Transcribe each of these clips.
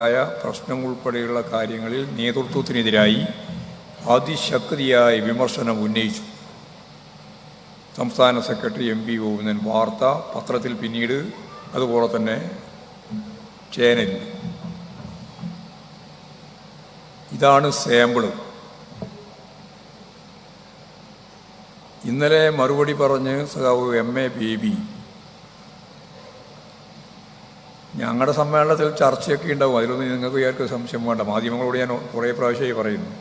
പ്രശ്നം ഉൾപ്പെടെയുള്ള കാര്യങ്ങളിൽ നേതൃത്വത്തിനെതിരായി അതിശക്തിയായ വിമർശനം ഉന്നയിച്ചു. സംസ്ഥാന സെക്രട്ടറി MP ഗോവിന്ദൻ വാർത്ത പത്രത്തിൽ, പിന്നീട് അതുപോലെ തന്നെ ചാനലിൽ. ഇതാണ് സാമ്പിള്. ഇന്നലെ മറുപടി പറഞ്ഞ് സഖാവ് MA ബേബി ഞങ്ങളുടെ സമ്മേളനത്തിൽ ചർച്ചയൊക്കെ ഉണ്ടാവും, അതിലൊന്നും നിങ്ങൾക്ക് ആർക്കും സംശയം വേണ്ട. മാധ്യമങ്ങളോട് ഞാൻ കുറേ പ്രാവശ്യമായി പറയുന്നു,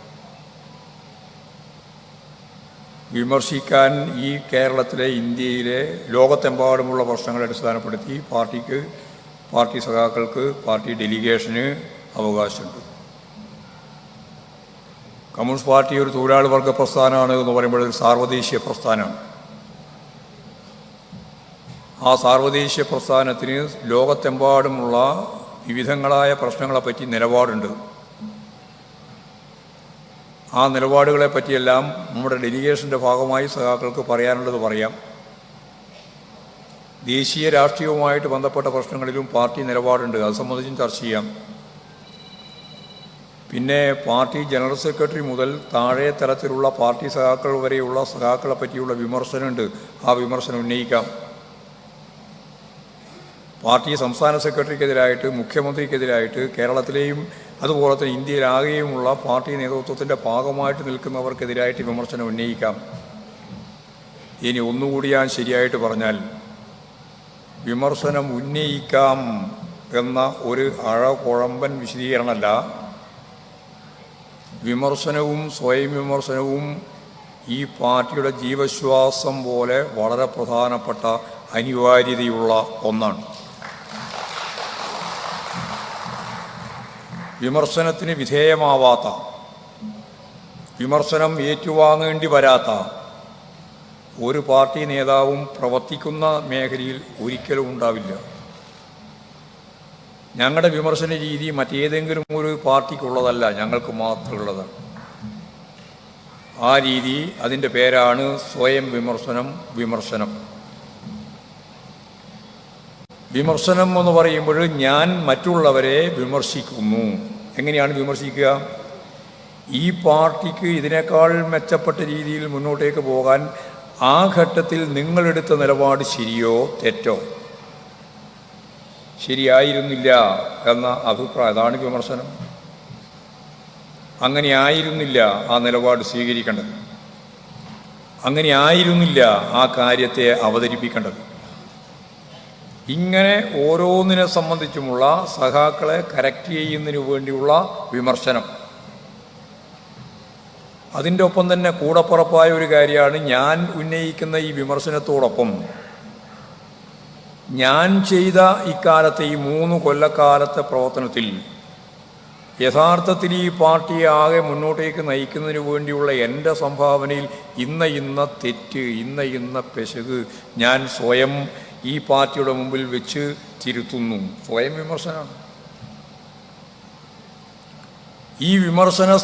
വിമർശിക്കാൻ ഈ കേരളത്തിലെ, ഇന്ത്യയിലെ, ലോകത്തെമ്പാടുമുള്ള പ്രശ്നങ്ങളെ അടിസ്ഥാനപ്പെടുത്തി പാർട്ടി സഖാക്കൾക്ക്, പാർട്ടി ഡെലിഗേഷന് അവകാശമുണ്ട്. കമ്മ്യൂണിസ്റ്റ് പാർട്ടി ഒരു തൊഴിലാളി വർഗ പ്രസ്ഥാനമാണ് എന്ന് പറയുമ്പോൾ ഒരു സാർവദേശീയ പ്രസ്ഥാനമാണ്. ആ സാർവദേശീയ പ്രസ്ഥാനത്തിന് ലോകത്തെമ്പാടുമുള്ള വിവിധങ്ങളായ പ്രശ്നങ്ങളെപ്പറ്റി നിലപാടുണ്ട്. ആ നിലപാടുകളെ പറ്റിയെല്ലാം നമ്മുടെ ഡെലിഗേഷൻ്റെ ഭാഗമായി സഖാക്കൾക്ക് പറയാനുള്ളത് പറയാം. ദേശീയ രാഷ്ട്രീയവുമായിട്ട് ബന്ധപ്പെട്ട പ്രശ്നങ്ങളിലും പാർട്ടി നിലപാടുണ്ട്, അത് സംബന്ധിച്ചും ചർച്ച ചെയ്യാം. പിന്നെ പാർട്ടി ജനറൽ സെക്രട്ടറി മുതൽ താഴെ തലത്തിലുള്ള പാർട്ടി സഖാക്കൾ വരെയുള്ള സഖാക്കളെ പറ്റിയുള്ള വിമർശനമുണ്ട്, ആ വിമർശനം ഉന്നയിക്കാം. പാർട്ടി സംസ്ഥാന സെക്രട്ടറിക്കെതിരായിട്ട്, മുഖ്യമന്ത്രിക്കെതിരായിട്ട്, കേരളത്തിലെയും അതുപോലെ തന്നെ ഇന്ത്യയിലാകെയുമുള്ള പാർട്ടി നേതൃത്വത്തിൻ്റെ ഭാഗമായിട്ട് നിൽക്കുന്നവർക്കെതിരായിട്ട് വിമർശനം ഉന്നയിക്കാം. ഇനി ഒന്നുകൂടി ഞാൻ ശരിയായിട്ട് പറഞ്ഞാൽ, വിമർശനം ഉന്നയിക്കാം എന്ന ഒരു അഴകുഴമ്പൻ വിശദീകരണമല്ല. വിമർശനവും സ്വയം വിമർശനവും ഈ പാർട്ടിയുടെ ജീവശ്വാസം പോലെ വളരെ പ്രധാനപ്പെട്ട അനിവാര്യതയുള്ള ഒന്നാണ്. വിമർശനത്തിന് വിധേയമാവാത്ത, വിമർശനം ഏറ്റുവാങ്ങേണ്ടി വരാത്ത ഒരു പാർട്ടി നേതാവും പ്രവർത്തിക്കുന്ന മേഖലയിൽ ഒരിക്കലും ഉണ്ടാവില്ല. ഞങ്ങളുടെ വിമർശന രീതി മറ്റേതെങ്കിലും ഒരു പാർട്ടിക്കുള്ളതല്ല, ഞങ്ങൾക്ക് മാത്രമുള്ളതാണ്. ആ രീതി, അതിൻ്റെ പേരാണ് സ്വയം വിമർശനം. വിമർശനം എന്ന് പറയുമ്പോൾ ഞാൻ മറ്റുള്ളവരെ വിമർശിക്കുന്നു. എങ്ങനെയാണ് വിമർശിക്കുക? ഈ പാർട്ടിക്ക് ഇതിനേക്കാൾ മെച്ചപ്പെട്ട രീതിയിൽ മുന്നോട്ടേക്ക് പോകാൻ ആ ഘട്ടത്തിൽ നിങ്ങളെടുത്ത നിലപാട് ശരിയോ തെറ്റോ, ശരിയായിരുന്നില്ല എന്ന അഭിപ്രായം, അതാണ് വിമർശനം. അങ്ങനെ ആയിരുന്നില്ല ആ നിലപാട് സ്വീകരിക്കേണ്ടത്, അങ്ങനെ ആയിരുന്നില്ല ആ കാര്യത്തെ അവതരിപ്പിക്കേണ്ടത്. ഇങ്ങനെ ഓരോന്നിനെ സംബന്ധിച്ചുമുള്ള സഖാക്കളെ കറക്റ്റ് ചെയ്യുന്നതിന് വേണ്ടിയുള്ള വിമർശനം. അതിൻ്റെ ഒപ്പം തന്നെ കൂടപ്പുറപ്പായ ഒരു കാര്യമാണ്, ഞാൻ ഉന്നയിക്കുന്ന ഈ വിമർശനത്തോടൊപ്പം ഞാൻ ചെയ്ത ഇക്കാലത്തെ ഈ 3 കൊല്ലക്കാലത്തെ പ്രവർത്തനത്തിൽ യഥാർത്ഥത്തിൽ ഈ പാർട്ടിയെ ആകെ മുന്നോട്ടേക്ക് നയിക്കുന്നതിന് വേണ്ടിയുള്ള എൻ്റെ സംഭാവനയിൽ ഇന്ന തെറ്റ്, ഇന്ന പിശക് ഞാൻ സ്വയം ഈ പാർട്ടിയുടെ മുമ്പിൽ വെച്ച് തിരുത്തുന്നു. സ്വയം വിമർശനമാണ്. ഈ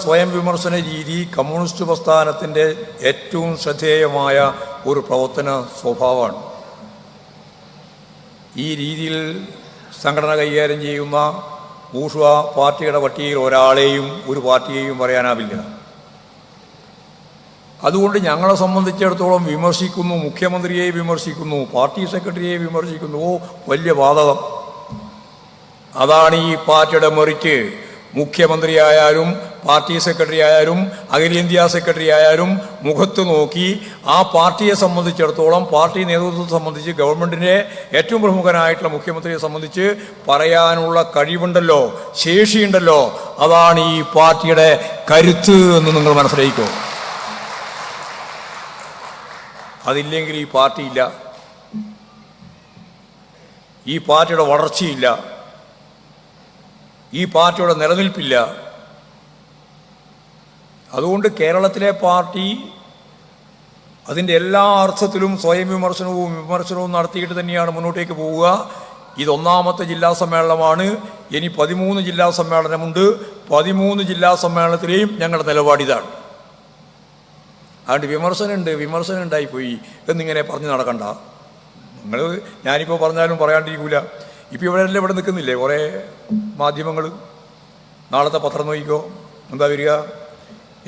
സ്വയം വിമർശന രീതി കമ്മ്യൂണിസ്റ്റ് പ്രസ്ഥാനത്തിൻ്റെ ഏറ്റവും ശ്രദ്ധേയമായ ഒരു പ്രവർത്തന സ്വഭാവമാണ്. ഈ രീതിയിൽ സംഘടന കൈകാര്യം ചെയ്യുന്ന ബൂർഷ്വാ പാർട്ടിയുടെ പട്ടികയിൽ ഒരാളെയും ഒരു പാർട്ടിയെയും പറയാനാവില്ല. അതുകൊണ്ട് ഞങ്ങളെ സംബന്ധിച്ചിടത്തോളം വിമർശിക്കുന്നു, മുഖ്യമന്ത്രിയെ വിമർശിക്കുന്നു, പാർട്ടി സെക്രട്ടറിയെ വിമർശിക്കുന്നു, വലിയ ബാധകം. അതാണ് ഈ പാർട്ടിയുടെ മെറിറ്റ്. മുഖ്യമന്ത്രിയായാലും പാർട്ടി സെക്രട്ടറി ആയാലും അഖിലേന്ത്യാ സെക്രട്ടറി ആയാലും മുഖത്ത് നോക്കി ആ പാർട്ടിയെ സംബന്ധിച്ചിടത്തോളം, പാർട്ടി നേതൃത്വത്തെ സംബന്ധിച്ച്, ഗവൺമെൻറ്റിൻ്റെ ഏറ്റവും പ്രമുഖനായിട്ടുള്ള മുഖ്യമന്ത്രിയെ സംബന്ധിച്ച് പറയാനുള്ള കഴിവുണ്ടല്ലോ, ശേഷിയുണ്ടല്ലോ, അതാണ് ഈ പാർട്ടിയുടെ കരുത്ത് എന്ന് നിങ്ങൾ മനസ്സിലാക്കിക്കോ. അതില്ലെങ്കിൽ ഈ പാർട്ടിയില്ല, ഈ പാർട്ടിയുടെ വളർച്ചയില്ല, ഈ പാർട്ടിയുടെ നിലനിൽപ്പില്ല. അതുകൊണ്ട് കേരളത്തിലെ പാർട്ടി അതിൻ്റെ എല്ലാ അർത്ഥത്തിലും സ്വയം വിമർശനവും നടത്തിയിട്ട് തന്നെയാണ് മുന്നോട്ടേക്ക് പോവുക. ഇത് 1ാമത്തെ ജില്ലാ സമ്മേളനമാണ്. ഇനി 13 ജില്ലാ സമ്മേളനമുണ്ട്. 13 ജില്ലാ സമ്മേളനത്തിലെയും ഞങ്ങളുടെ നിലപാടിതാണ്. അതുകൊണ്ട് വിമർശനം ഉണ്ടായിപ്പോയി എന്നിങ്ങനെ പറഞ്ഞ് നടക്കണ്ട. ഞാനിപ്പോൾ പറഞ്ഞാലും പറയാണ്ടിരിക്കില്ല. ഇപ്പോൾ ഇവിടെ നിൽക്കുന്നില്ലേ കുറേ മാധ്യമങ്ങൾ, നാളത്തെ പത്രം നോക്കിക്കോ, എന്താ വരിക?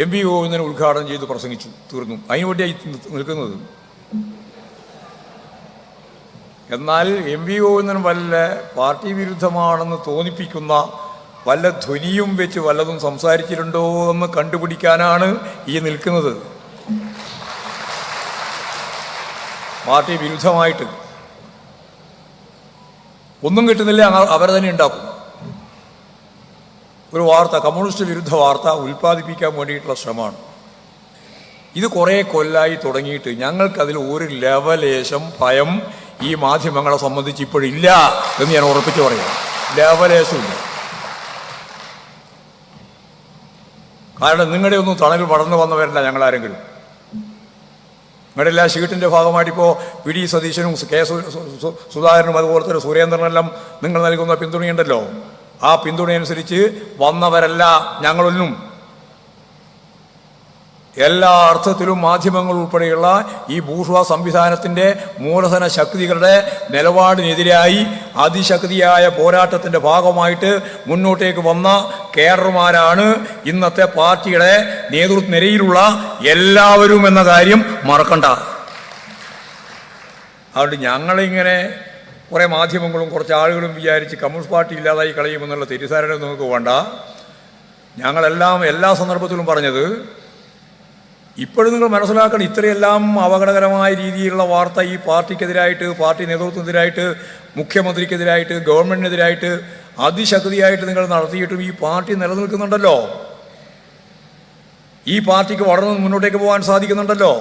എം വി ഗോവിന്ദനെ ഉദ്ഘാടനം ചെയ്ത് പ്രസംഗിച്ചു, തീർന്നു. അതിനുവേണ്ടിയായി നിൽക്കുന്നത്. എന്നാൽ എം വി ഗോവിന്ദൻ വല്ല പാർട്ടി വിരുദ്ധമാണെന്ന് തോന്നിപ്പിക്കുന്ന വല്ല ധ്വനിയും വെച്ച് വല്ലതും സംസാരിച്ചിട്ടുണ്ടോ എന്ന് കണ്ടുപിടിക്കാനാണ് ഈ നിൽക്കുന്നത്. പാർട്ടി വിരുദ്ധമായിട്ട് ഒന്നും കിട്ടുന്നില്ല, അവർ തന്നെ ഉണ്ടാക്കും ഒരു വാർത്ത, കമ്മ്യൂണിസ്റ്റ് വിരുദ്ധ വാർത്ത ഉൽപ്പാദിപ്പിക്കാൻ വേണ്ടിയിട്ടുള്ള ശ്രമമാണ്. ഇത് കുറേ കൊല്ലായി തുടങ്ങിയിട്ട് ഞങ്ങൾക്കതിൽ ഒരു ലെവലേശം ഭയം ഈ മാധ്യമങ്ങളെ സംബന്ധിച്ച് ഇപ്പോഴില്ല എന്ന് ഞാൻ ഉറപ്പിച്ച് പറയാം. ലെവലേശമില്ല. കാരണം നിങ്ങളുടെ ഒന്നും തണലിൽ വളർന്നു വന്നവരല്ല ഞങ്ങളാരെങ്കിലും. നിങ്ങളുടെ എല്ലാ ഷീട്ടിൻ്റെ ഭാഗമായിട്ടിപ്പോൾ വി ഡി സതീശനും കെ സുധാകരനും അതുപോലെ തന്നെ സുരേന്ദ്രനെല്ലാം നിങ്ങൾ നൽകുന്ന പിന്തുണയുണ്ടല്ലോ. ആ പിന്തുണയനുസരിച്ച് വന്നവരല്ല ഞങ്ങളൊന്നും. എല്ലാ അർത്ഥത്തിലും മാധ്യമങ്ങൾ ഉൾപ്പെടെയുള്ള ഈ ബൂർഷ്വാ സംവിധാനത്തിൻ്റെ മൂലധന ശക്തികളുടെ നിലപാടിനെതിരായി അതിശക്തിയായ പോരാട്ടത്തിൻ്റെ ഭാഗമായിട്ട് മുന്നോട്ടേക്ക് വന്ന കേഡർമാരാണ് ഇന്നത്തെ പാർട്ടിയുടെ നേതൃനിരയിലുള്ള എല്ലാവരും എന്ന കാര്യം മറക്കണ്ട. അതുകൊണ്ട് ഞങ്ങളിങ്ങനെ കുറേ മാധ്യമങ്ങളും കുറച്ച് ആളുകളും വിചാരിച്ച് കമ്മ്യൂണിസ്റ്റ് പാർട്ടി ഇല്ലാതായി കളയുമെന്നുള്ള തെറ്റിദ്ധാരണ നിങ്ങൾക്ക് വേണ്ട. ഞങ്ങളെല്ലാം എല്ലാ സന്ദർഭത്തിലും പറഞ്ഞത്, ഇപ്പോഴും നിങ്ങൾ മനസ്സിലാക്കണം, ഇത്രയെല്ലാം അപകടകരമായ രീതിയിലുള്ള വാർത്ത ഈ പാർട്ടിക്കെതിരായിട്ട്, പാർട്ടി നേതൃത്വത്തിനെതിരായിട്ട്, മുഖ്യമന്ത്രിക്കെതിരായിട്ട്, ഗവൺമെൻറ്റിനെതിരായിട്ട് അതിശക്തിയായിട്ട് നിങ്ങൾ നടത്തിയിട്ടും ഈ പാർട്ടി നിലനിൽക്കുന്നുണ്ടല്ലോ. ഈ പാർട്ടിക്ക് വളർന്ന് മുന്നോട്ടേക്ക് പോകാൻ സാധിക്കുന്നുണ്ടല്ലോ.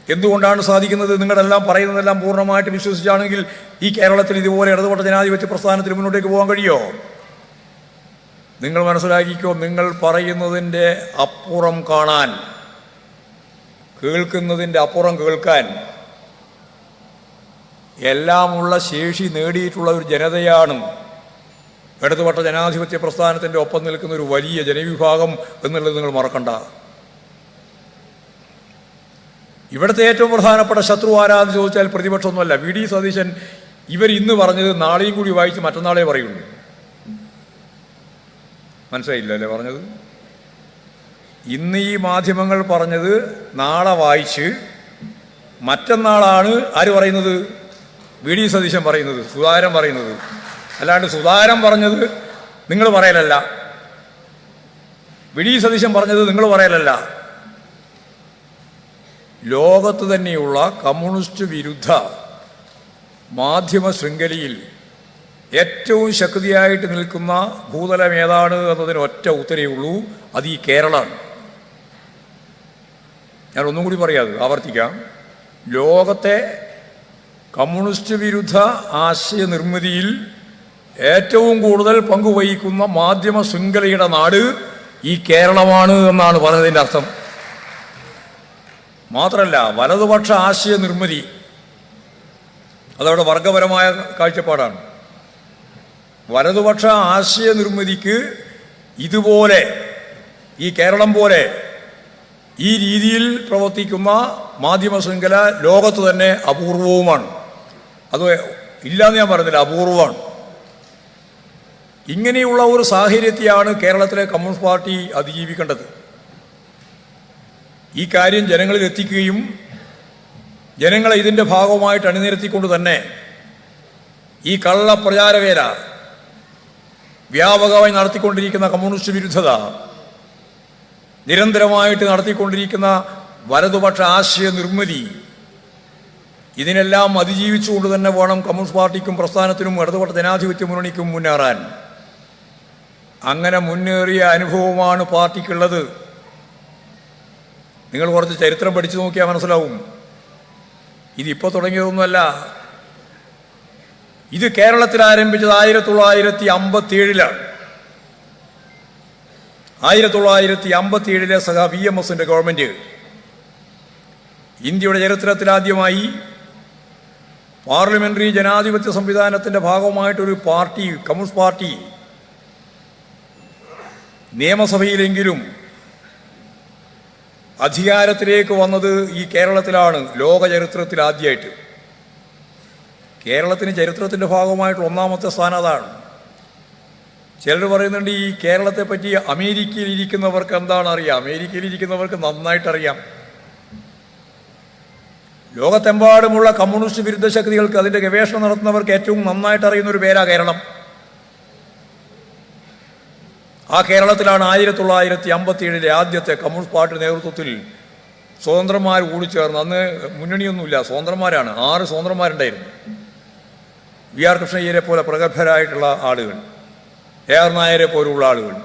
എന്തുകൊണ്ടാണ് സാധിക്കുന്നത്? നിങ്ങളെല്ലാം പറയുന്നതെല്ലാം പൂർണ്ണമായിട്ട് വിശ്വസിച്ചാണെങ്കിൽ ഈ കേരളത്തിൽ ഇതുപോലെ ഇടതുപക്ഷ ജനാധിപത്യ പ്രസ്ഥാനത്തിന് മുന്നോട്ടേക്ക് പോകാൻ കഴിയുമോ? നിങ്ങൾ മനസ്സിലാക്കിക്കോ, നിങ്ങൾ പറയുന്നതിൻ്റെ അപ്പുറം കാണാൻ, കേൾക്കുന്നതിൻ്റെ അപ്പുറം കേൾക്കാൻ എല്ലാമുള്ള ശേഷി നേടിയിട്ടുള്ള ഒരു ജനതയാണ് ഇടതുപക്ഷ ജനാധിപത്യ പ്രസ്ഥാനത്തിൻ്റെ ഒപ്പം നിൽക്കുന്ന ഒരു വലിയ ജനവിഭാഗം എന്നുള്ളത് നിങ്ങൾ മറക്കണ്ട. ഇവിടുത്തെ ഏറ്റവും പ്രധാനപ്പെട്ട ശത്രു ആരാന്ന് ചോദിച്ചാൽ പ്രതിപക്ഷമൊന്നുമല്ല. വി ഡി സതീശൻ ഇവർ ഇന്ന് പറഞ്ഞത് നാളെയും കൂടി വായിച്ച് മറ്റന്നാളെ പറയുള്ളൂ. മനസ്സിലായില്ല അല്ലേ പറഞ്ഞത്? ഇന്ന് ഈ മാധ്യമങ്ങൾ പറഞ്ഞത് നാളെ വായിച്ച് മറ്റന്നാളാണ് ആര് പറയുന്നത്? വി ഡി സതീശൻ പറയുന്നത്, സുധാകരൻ പറയുന്നത്. അല്ലാണ്ട് സുധാകരൻ പറഞ്ഞത് നിങ്ങൾ പറയലല്ല, വി ഡി സതീശൻ പറഞ്ഞത് നിങ്ങൾ പറയലല്ല. ലോകത്ത് തന്നെയുള്ള കമ്മ്യൂണിസ്റ്റ് വിരുദ്ധ മാധ്യമ ശൃംഖലയിൽ ഏറ്റവും ശക്തിയായിട്ട് നിൽക്കുന്ന ഭൂതലം ഏതാണ് എന്നതിന് ഒറ്റ ഉത്തരവേ ഉള്ളൂ, അത് ഈ കേരളമാണ്. ഞാൻ ഒന്നും കൂടി പറയാതെ ആവർത്തിക്കാം. ലോകത്തെ കമ്മ്യൂണിസ്റ്റ് വിരുദ്ധ ആശയ നിർമ്മിതിയിൽ ഏറ്റവും കൂടുതൽ പങ്കുവഹിക്കുന്ന മാധ്യമ ശൃംഖലയുടെ നാട് ഈ കേരളമാണ് എന്നാണ് പറഞ്ഞതിൻ്റെ അർത്ഥം. മാത്രമല്ല, വലതുപക്ഷ ആശയ നിർമ്മിതി അതവിടെ വർഗപരമായ കാഴ്ചപ്പാടാണ്. വലതുപക്ഷ ആശയ നിർമ്മിതിക്ക് ഇതുപോലെ ഈ കേരളം പോലെ ഈ രീതിയിൽ പ്രവർത്തിക്കുന്ന മാധ്യമ ശൃംഖല ലോകത്ത് തന്നെ അപൂർവവുമാണ്. അത് ഇല്ലയെന്ന് ഞാൻ പറയുന്നില്ല, അപൂർവമാണ്. ഇങ്ങനെയുള്ള ഒരു സാഹചര്യത്തെയാണ് കേരളത്തിലെ കമ്മ്യൂണിസ്റ്റ് പാർട്ടി അതിജീവിക്കേണ്ടത്. ഈ കാര്യം ജനങ്ങളിൽ എത്തിക്കുകയും ജനങ്ങളെ ഇതിൻ്റെ ഭാഗമായിട്ട് അണിനിരത്തിക്കൊണ്ട് തന്നെ ഈ കള്ളപ്രചാരവേല വ്യാപകമായി നടത്തിക്കൊണ്ടിരിക്കുന്ന കമ്മ്യൂണിസ്റ്റ് വിരുദ്ധത, നിരന്തരമായിട്ട് നടത്തിക്കൊണ്ടിരിക്കുന്ന വലതുപക്ഷ ആശയ നിർമ്മിതി, ഇതിനെല്ലാം അതിജീവിച്ചുകൊണ്ട് തന്നെ വേണം കമ്മ്യൂണിസ്റ്റ് പാർട്ടിക്കും പ്രസ്ഥാനത്തിനും ഇടതുപക്ഷ ജനാധിപത്യ മുന്നണിക്കും മുന്നേറാൻ. അങ്ങനെ മുന്നേറിയ അനുഭവമാണ് പാർട്ടിക്കുള്ളത്. നിങ്ങൾ കുറച്ച് ചരിത്രം പഠിച്ചു നോക്കിയാൽ മനസ്സിലാവും. ഇതിപ്പോൾ തുടങ്ങിയതൊന്നുമല്ല. ഇത് കേരളത്തിൽ ആരംഭിച്ചത് 1957-ലാണ്. 1957 സഖാ VMSന്റെ ഗവൺമെൻറ് ഇന്ത്യയുടെ ചരിത്രത്തിലാദ്യമായി പാർലമെൻ്ററി ജനാധിപത്യ സംവിധാനത്തിൻ്റെ ഭാഗമായിട്ടൊരു പാർട്ടി, കമ്മ്യൂണിസ്റ്റ് പാർട്ടി നിയമസഭയിലെങ്കിലും അധികാരത്തിലേക്ക് വന്നത് ഈ കേരളത്തിലാണ്. ലോക ചരിത്രത്തിൽ ആദ്യമായിട്ട് കേരളത്തിന് ചരിത്രത്തിൻ്റെ ഭാഗമായിട്ട് ഒന്നാമത്തെ സ്ഥാനം അതാണ്. ചിലർ പറയുന്നുണ്ട് ഈ കേരളത്തെ പറ്റി അമേരിക്കയിൽ ഇരിക്കുന്നവർക്ക് എന്താണ് അറിയാം. അമേരിക്കയിൽ ഇരിക്കുന്നവർക്ക് നന്നായിട്ടറിയാം. ലോകത്തെമ്പാടുമുള്ള കമ്മ്യൂണിസ്റ്റ് വിരുദ്ധ ശക്തികൾക്ക് അതിൻ്റെ ഗവേഷണം നടത്തുന്നവർക്ക് ഏറ്റവും നന്നായിട്ട് അറിയുന്ന ഒരു പേരാ കേരളം. ആ കേരളത്തിലാണ് 1957 ആദ്യത്തെ കമ്മ്യൂണിസ്റ്റ് പാർട്ടി നേതൃത്വത്തിൽ സ്വതന്ത്രന്മാർ കൂടിച്ചേർന്ന്, അന്ന് മുന്നണിയൊന്നുമില്ല, സ്വതന്ത്രന്മാരാണ്, 6 സ്വതന്ത്രന്മാരുണ്ടായിരുന്നു. വി ആർ കൃഷ്ണയ്യരെ പോലെ പ്രഗത്ഭരായിട്ടുള്ള ആളുകൾ, എ ആർ നായരെ പോലുള്ള ആളുകൾ,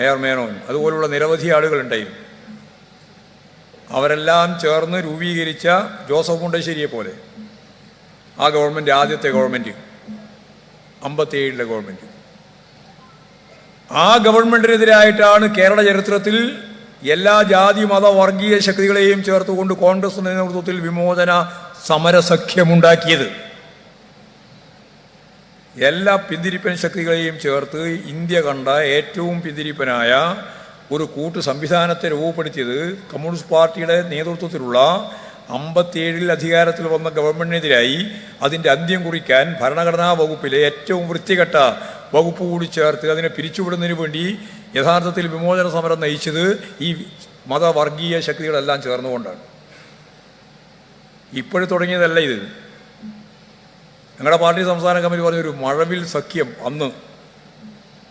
എ ആർ മേനോൻ, അതുപോലുള്ള നിരവധി ആളുകളുണ്ടായിരുന്നു. അവരെല്ലാം ചേർന്ന് രൂപീകരിച്ച ജോസഫ് മുണ്ടശ്ശേരിയെ പോലെ ആ ഗവൺമെൻറ്, ആദ്യത്തെ ഗവൺമെൻറ്, 57 ഗവൺമെൻറ്, ആ ഗവൺമെൻറ്റിനെതിരായിട്ടാണ് കേരള ചരിത്രത്തിൽ എല്ലാ ജാതി മത വർഗീയ ശക്തികളെയും ചേർത്തുകൊണ്ട് കോൺഗ്രസ് നേതൃത്വത്തിൽ വിമോചന സമരസഖ്യമുണ്ടാക്കിയത്. എല്ലാ പിന്തിരിപ്പൻ ശക്തികളെയും ചേർത്ത് ഇന്ത്യ കണ്ട ഏറ്റവും പിന്തിരിപ്പനായ ഒരു കൂട്ടു സംവിധാനത്തെ രൂപപ്പെടുത്തിയത് കമ്മ്യൂണിസ്റ്റ് പാർട്ടിയുടെ നേതൃത്വത്തിലുള്ള 57 അധികാരത്തിൽ വന്ന ഗവൺമെൻറ്റിനെതിരായി അതിൻ്റെ അന്ത്യം കുറിക്കാൻ ഭരണഘടനാ വകുപ്പിലെ ഏറ്റവും വൃത്തികെട്ട വകുപ്പ് കൂടി ചേർത്ത് അതിനെ പിരിച്ചുവിടുന്നതിന് വേണ്ടി യഥാർത്ഥത്തിൽ വിമോചന സമരം നയിച്ചത് ഈ മതവർഗീയ ശക്തികളെല്ലാം ചേർന്നുകൊണ്ടാണ്. ഇപ്പോഴും തുടങ്ങിയതല്ല ഇത്. ഞങ്ങളുടെ പാർട്ടി സംസ്ഥാന കമ്മിറ്റി പറഞ്ഞൊരു മഴവിൽ സഖ്യം അന്ന്,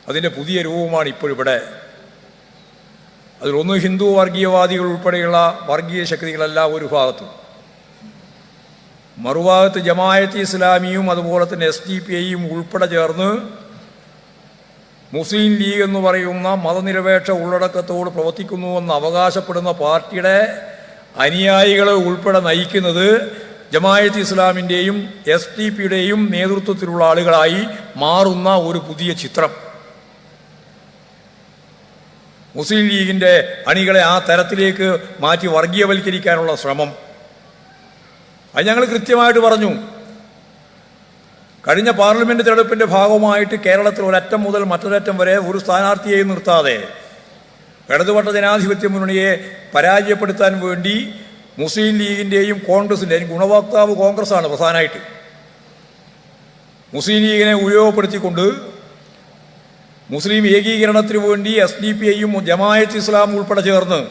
അതിൻ്റെ പുതിയ രൂപമാണ് ഇപ്പോഴിവിടെ. അതിലൊന്ന് ഹിന്ദു വർഗീയവാദികൾ ഉൾപ്പെടെയുള്ള വർഗീയ ശക്തികളെല്ലാം ഒരു ഭാഗത്തും, മറുഭാഗത്ത് ജമാഅത്ത് ഇസ്ലാമിയും അതുപോലെ തന്നെ SDPIയും ഉൾപ്പെടെ ചേർന്ന് മുസ്ലിം ലീഗ് എന്ന് പറയുന്ന മതനിരപേക്ഷ ഉള്ളടക്കത്തോട് പ്രവർത്തിക്കുന്നുവെന്ന് അവകാശപ്പെടുന്ന പാർട്ടിയുടെ അനുയായികളെ ഉൾപ്പെടെ നയിക്കുന്നത് ജമാഅത്ത് ഇസ്ലാമിൻ്റെയും SDPയുടെയും നേതൃത്വത്തിലുള്ള ആളുകളായി മാറുന്ന ഒരു പുതിയ ചിത്രം. മുസ്ലിം ലീഗിൻ്റെ അണികളെ ആ തരത്തിലേക്ക് മാറ്റി വർഗീയവൽക്കരിക്കാനുള്ള ശ്രമം, അത് ഞങ്ങൾ കൃത്യമായിട്ട് പറഞ്ഞു. കഴിഞ്ഞ പാർലമെൻറ്റ് തെരഞ്ഞെടുപ്പിൻ്റെ ഭാഗമായിട്ട് കേരളത്തിൽ ഒരറ്റം മുതൽ മറ്റൊരറ്റം വരെ ഒരു സ്ഥാനാർത്ഥിയെ നിർത്താതെ ഇടതുപക്ഷ ജനാധിപത്യ മുന്നണിയെ പരാജയപ്പെടുത്താൻ വേണ്ടി മുസ്ലിം ലീഗിൻ്റെയും കോൺഗ്രസിൻ്റെയും ഗുണഭോക്താവ് കോൺഗ്രസ്സാണ് പ്രധാനമായിട്ട്. മുസ്ലിം ലീഗിനെ ഉപയോഗപ്പെടുത്തിക്കൊണ്ട് മുസ്ലിം ഏകീകരണത്തിന് വേണ്ടി SDPIയും ജമാഅത്ത് ഇസ്ലാം ഉൾപ്പെടെ ചേർന്ന്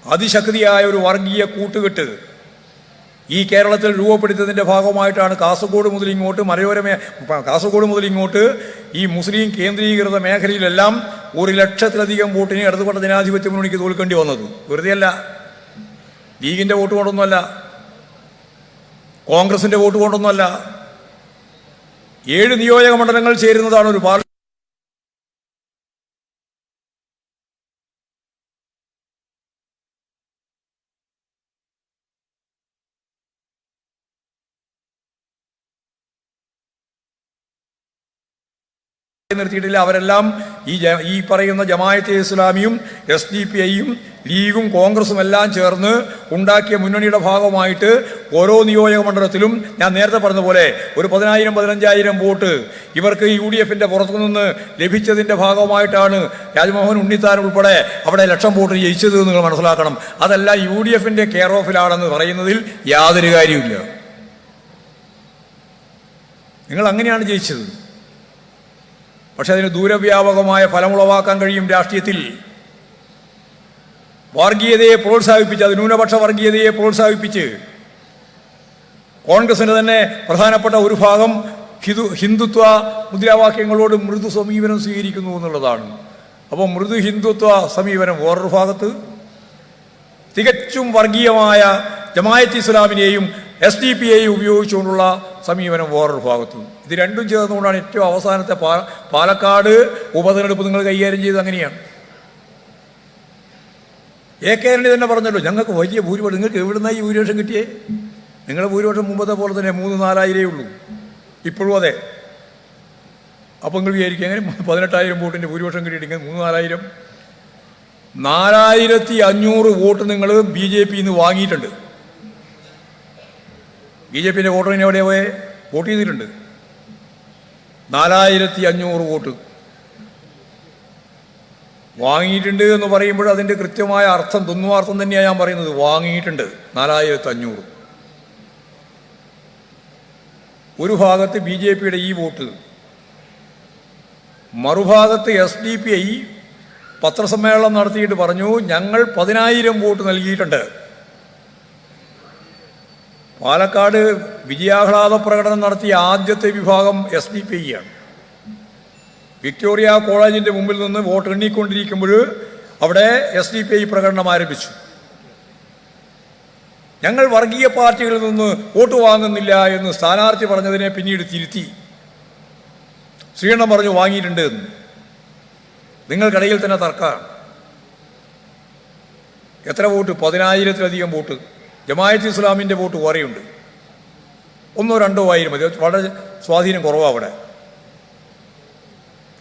അതിശക്തിയായ ഒരു വർഗീയ കൂട്ടുകെട്ട് ഈ കേരളത്തിൽ രൂപപ്പെടുത്തിയതിൻ്റെ ഭാഗമായിട്ടാണ് കാസർഗോഡ് മുതൽ ഇങ്ങോട്ട് ഈ മുസ്ലിം കേന്ദ്രീകൃത മേഖലയിലെല്ലാം 1,00,000-ലധികം വോട്ടിന് ഇടതുപക്ഷ ജനാധിപത്യ മുന്നണിക്ക് തോൽക്കേണ്ടി വന്നത്. വെറുതെയല്ല, ലീഗിൻ്റെ വോട്ട് കൊണ്ടൊന്നുമല്ല, കോൺഗ്രസിൻ്റെ വോട്ട് കൊണ്ടൊന്നുമല്ല. 7 നിയോജക മണ്ഡലങ്ങൾ ചേരുന്നതാണ് ഒരു പാർലമെന്റ്. നിർത്തിയിട്ടില്ല. അവരെല്ലാം ഈ പറയുന്ന ജമാഅത്തെ ഇസ്ലാമിയും SDPIയും ലീഗും കോൺഗ്രസും എല്ലാം ചേർന്ന് ഉണ്ടാക്കിയ മുന്നണിയുടെ ഭാഗമായിട്ട് ഓരോ നിയോജക മണ്ഡലത്തിലും ഞാൻ നേരത്തെ പറഞ്ഞ പോലെ ഒരു 10,000-15,000 വോട്ട് ഇവർക്ക് UDFൻ്റെ പുറത്തുനിന്ന് ലഭിച്ചതിൻ്റെ ഭാഗമായിട്ടാണ് രാജ്മോഹൻ ഉണ്ണിത്താൻ ഉൾപ്പെടെ അവിടെ 1,00,000 വോട്ട് ജയിച്ചത് നിങ്ങൾ മനസ്സിലാക്കണം. അതെല്ലാം UDFൻ്റെ കെയർ ഓഫിലാണെന്ന് പറയുന്നതിൽ യാതൊരു കാര്യമില്ല. നിങ്ങൾ അങ്ങനെയാണ് ജയിച്ചത്. പക്ഷെ അതിന് ദൂരവ്യാപകമായ ഫലമുളവാക്കാൻ കഴിയും. രാഷ്ട്രീയത്തിൽ വർഗീയതയെ പ്രോത്സാഹിപ്പിച്ച്, അത് ന്യൂനപക്ഷ വർഗീയതയെ പ്രോത്സാഹിപ്പിച്ച് കോൺഗ്രസിൻ്റെ തന്നെ പ്രധാനപ്പെട്ട ഒരു ഭാഗം ഹിന്ദുത്വ മുദ്രാവാക്യങ്ങളോട് മൃദു സമീപനം സ്വീകരിക്കുന്നു എന്നുള്ളതാണ്. അപ്പോൾ മൃദു ഹിന്ദുത്വ സമീപനം വേറൊരു ഭാഗത്ത്, തികച്ചും വർഗീയമായ ജമാഅത്ത് ഇസ്ലാമിനെയും SDPIയെയും ഉപയോഗിച്ചുകൊണ്ടുള്ള സമീപനം വേറൊരു ഭാഗത്ത്. ഇത് രണ്ടും ചേർന്നുകൊണ്ടാണ് ഏറ്റവും അവസാനത്തെ പാലക്കാട് ഉപതെരഞ്ഞെടുപ്പ് നിങ്ങൾ കൈകാര്യം ചെയ്തത്. അങ്ങനെയാണ് AK ആന്റണി തന്നെ പറഞ്ഞല്ലോ, ഞങ്ങൾക്ക് വലിയ ഭൂരിപക്ഷം. നിങ്ങൾക്ക് എവിടുന്നായി ഈ ഭൂരിപക്ഷം കിട്ടിയേ? നിങ്ങളുടെ ഭൂരിപക്ഷം മുമ്പത്തെ പോലെ തന്നെ 3,000-4,000 ഉള്ളൂ, ഇപ്പോഴും അതെ. അപ്പം നിങ്ങൾ വിചാരിക്കും എങ്ങനെ 18,000 വോട്ടിൻ്റെ ഭൂരിപക്ഷം കിട്ടിയിട്ട് 3,000-4,000? 4,500 വോട്ട് നിങ്ങൾ BJPന്ന് വാങ്ങിയിട്ടുണ്ട്. BJPൻ്റെ വോട്ടറിന് എവിടെയാ പോയെ? വോട്ട് ചെയ്തിട്ടുണ്ട്. 4,500 വോട്ട് വാങ്ങിയിട്ടുണ്ട് എന്ന് പറയുമ്പോൾ അതിൻ്റെ കൃത്യമായ അർത്ഥം, ദ്വന്ദ്വാർത്ഥം തന്നെയാണ് ഞാൻ പറയുന്നത്. വാങ്ങിയിട്ടുണ്ട് 4,500. ഒരു ഭാഗത്ത് BJPയുടെ ഈ വോട്ട് മറുഭാഗത്ത് SDPI പത്രസമ്മേളനം നടത്തിയിട്ട് പറഞ്ഞു, ഞങ്ങൾ 10,000 വോട്ട് നൽകിയിട്ടുണ്ട്. പാലക്കാട് വിജയാഹ്ലാദ പ്രകടനം നടത്തിയ ആദ്യത്തെ വിഭാഗം SDPI ആണ്. വിക്ടോറിയ കോളേജിൻ്റെ മുമ്പിൽ നിന്ന് വോട്ട് എണ്ണിക്കൊണ്ടിരിക്കുമ്പോൾ അവിടെ SDPI പ്രകടനം ആരംഭിച്ചു. ഞങ്ങൾ വർഗീയ പാർട്ടികളിൽ നിന്ന് വോട്ട് വാങ്ങുന്നില്ല എന്ന് സ്ഥാനാർത്ഥി പറഞ്ഞതിനെ പിന്നീട് തിരുത്തി. ശ്രീകണ്ഠൻ പറഞ്ഞു വാങ്ങിയിട്ടുണ്ട് എന്ന്. നിങ്ങൾക്കിടയിൽ തന്നെ തർക്കമാണ്. എത്ര വോട്ട്? 10,000-ലധികം വോട്ട്. ജമാഅത്ത് ഇസ്ലാമിൻ്റെ വോട്ട് കുറേയുണ്ട്. 1-2 ആയിരം മതി. വളരെ സ്വാധീനം കുറവാണ് അവിടെ.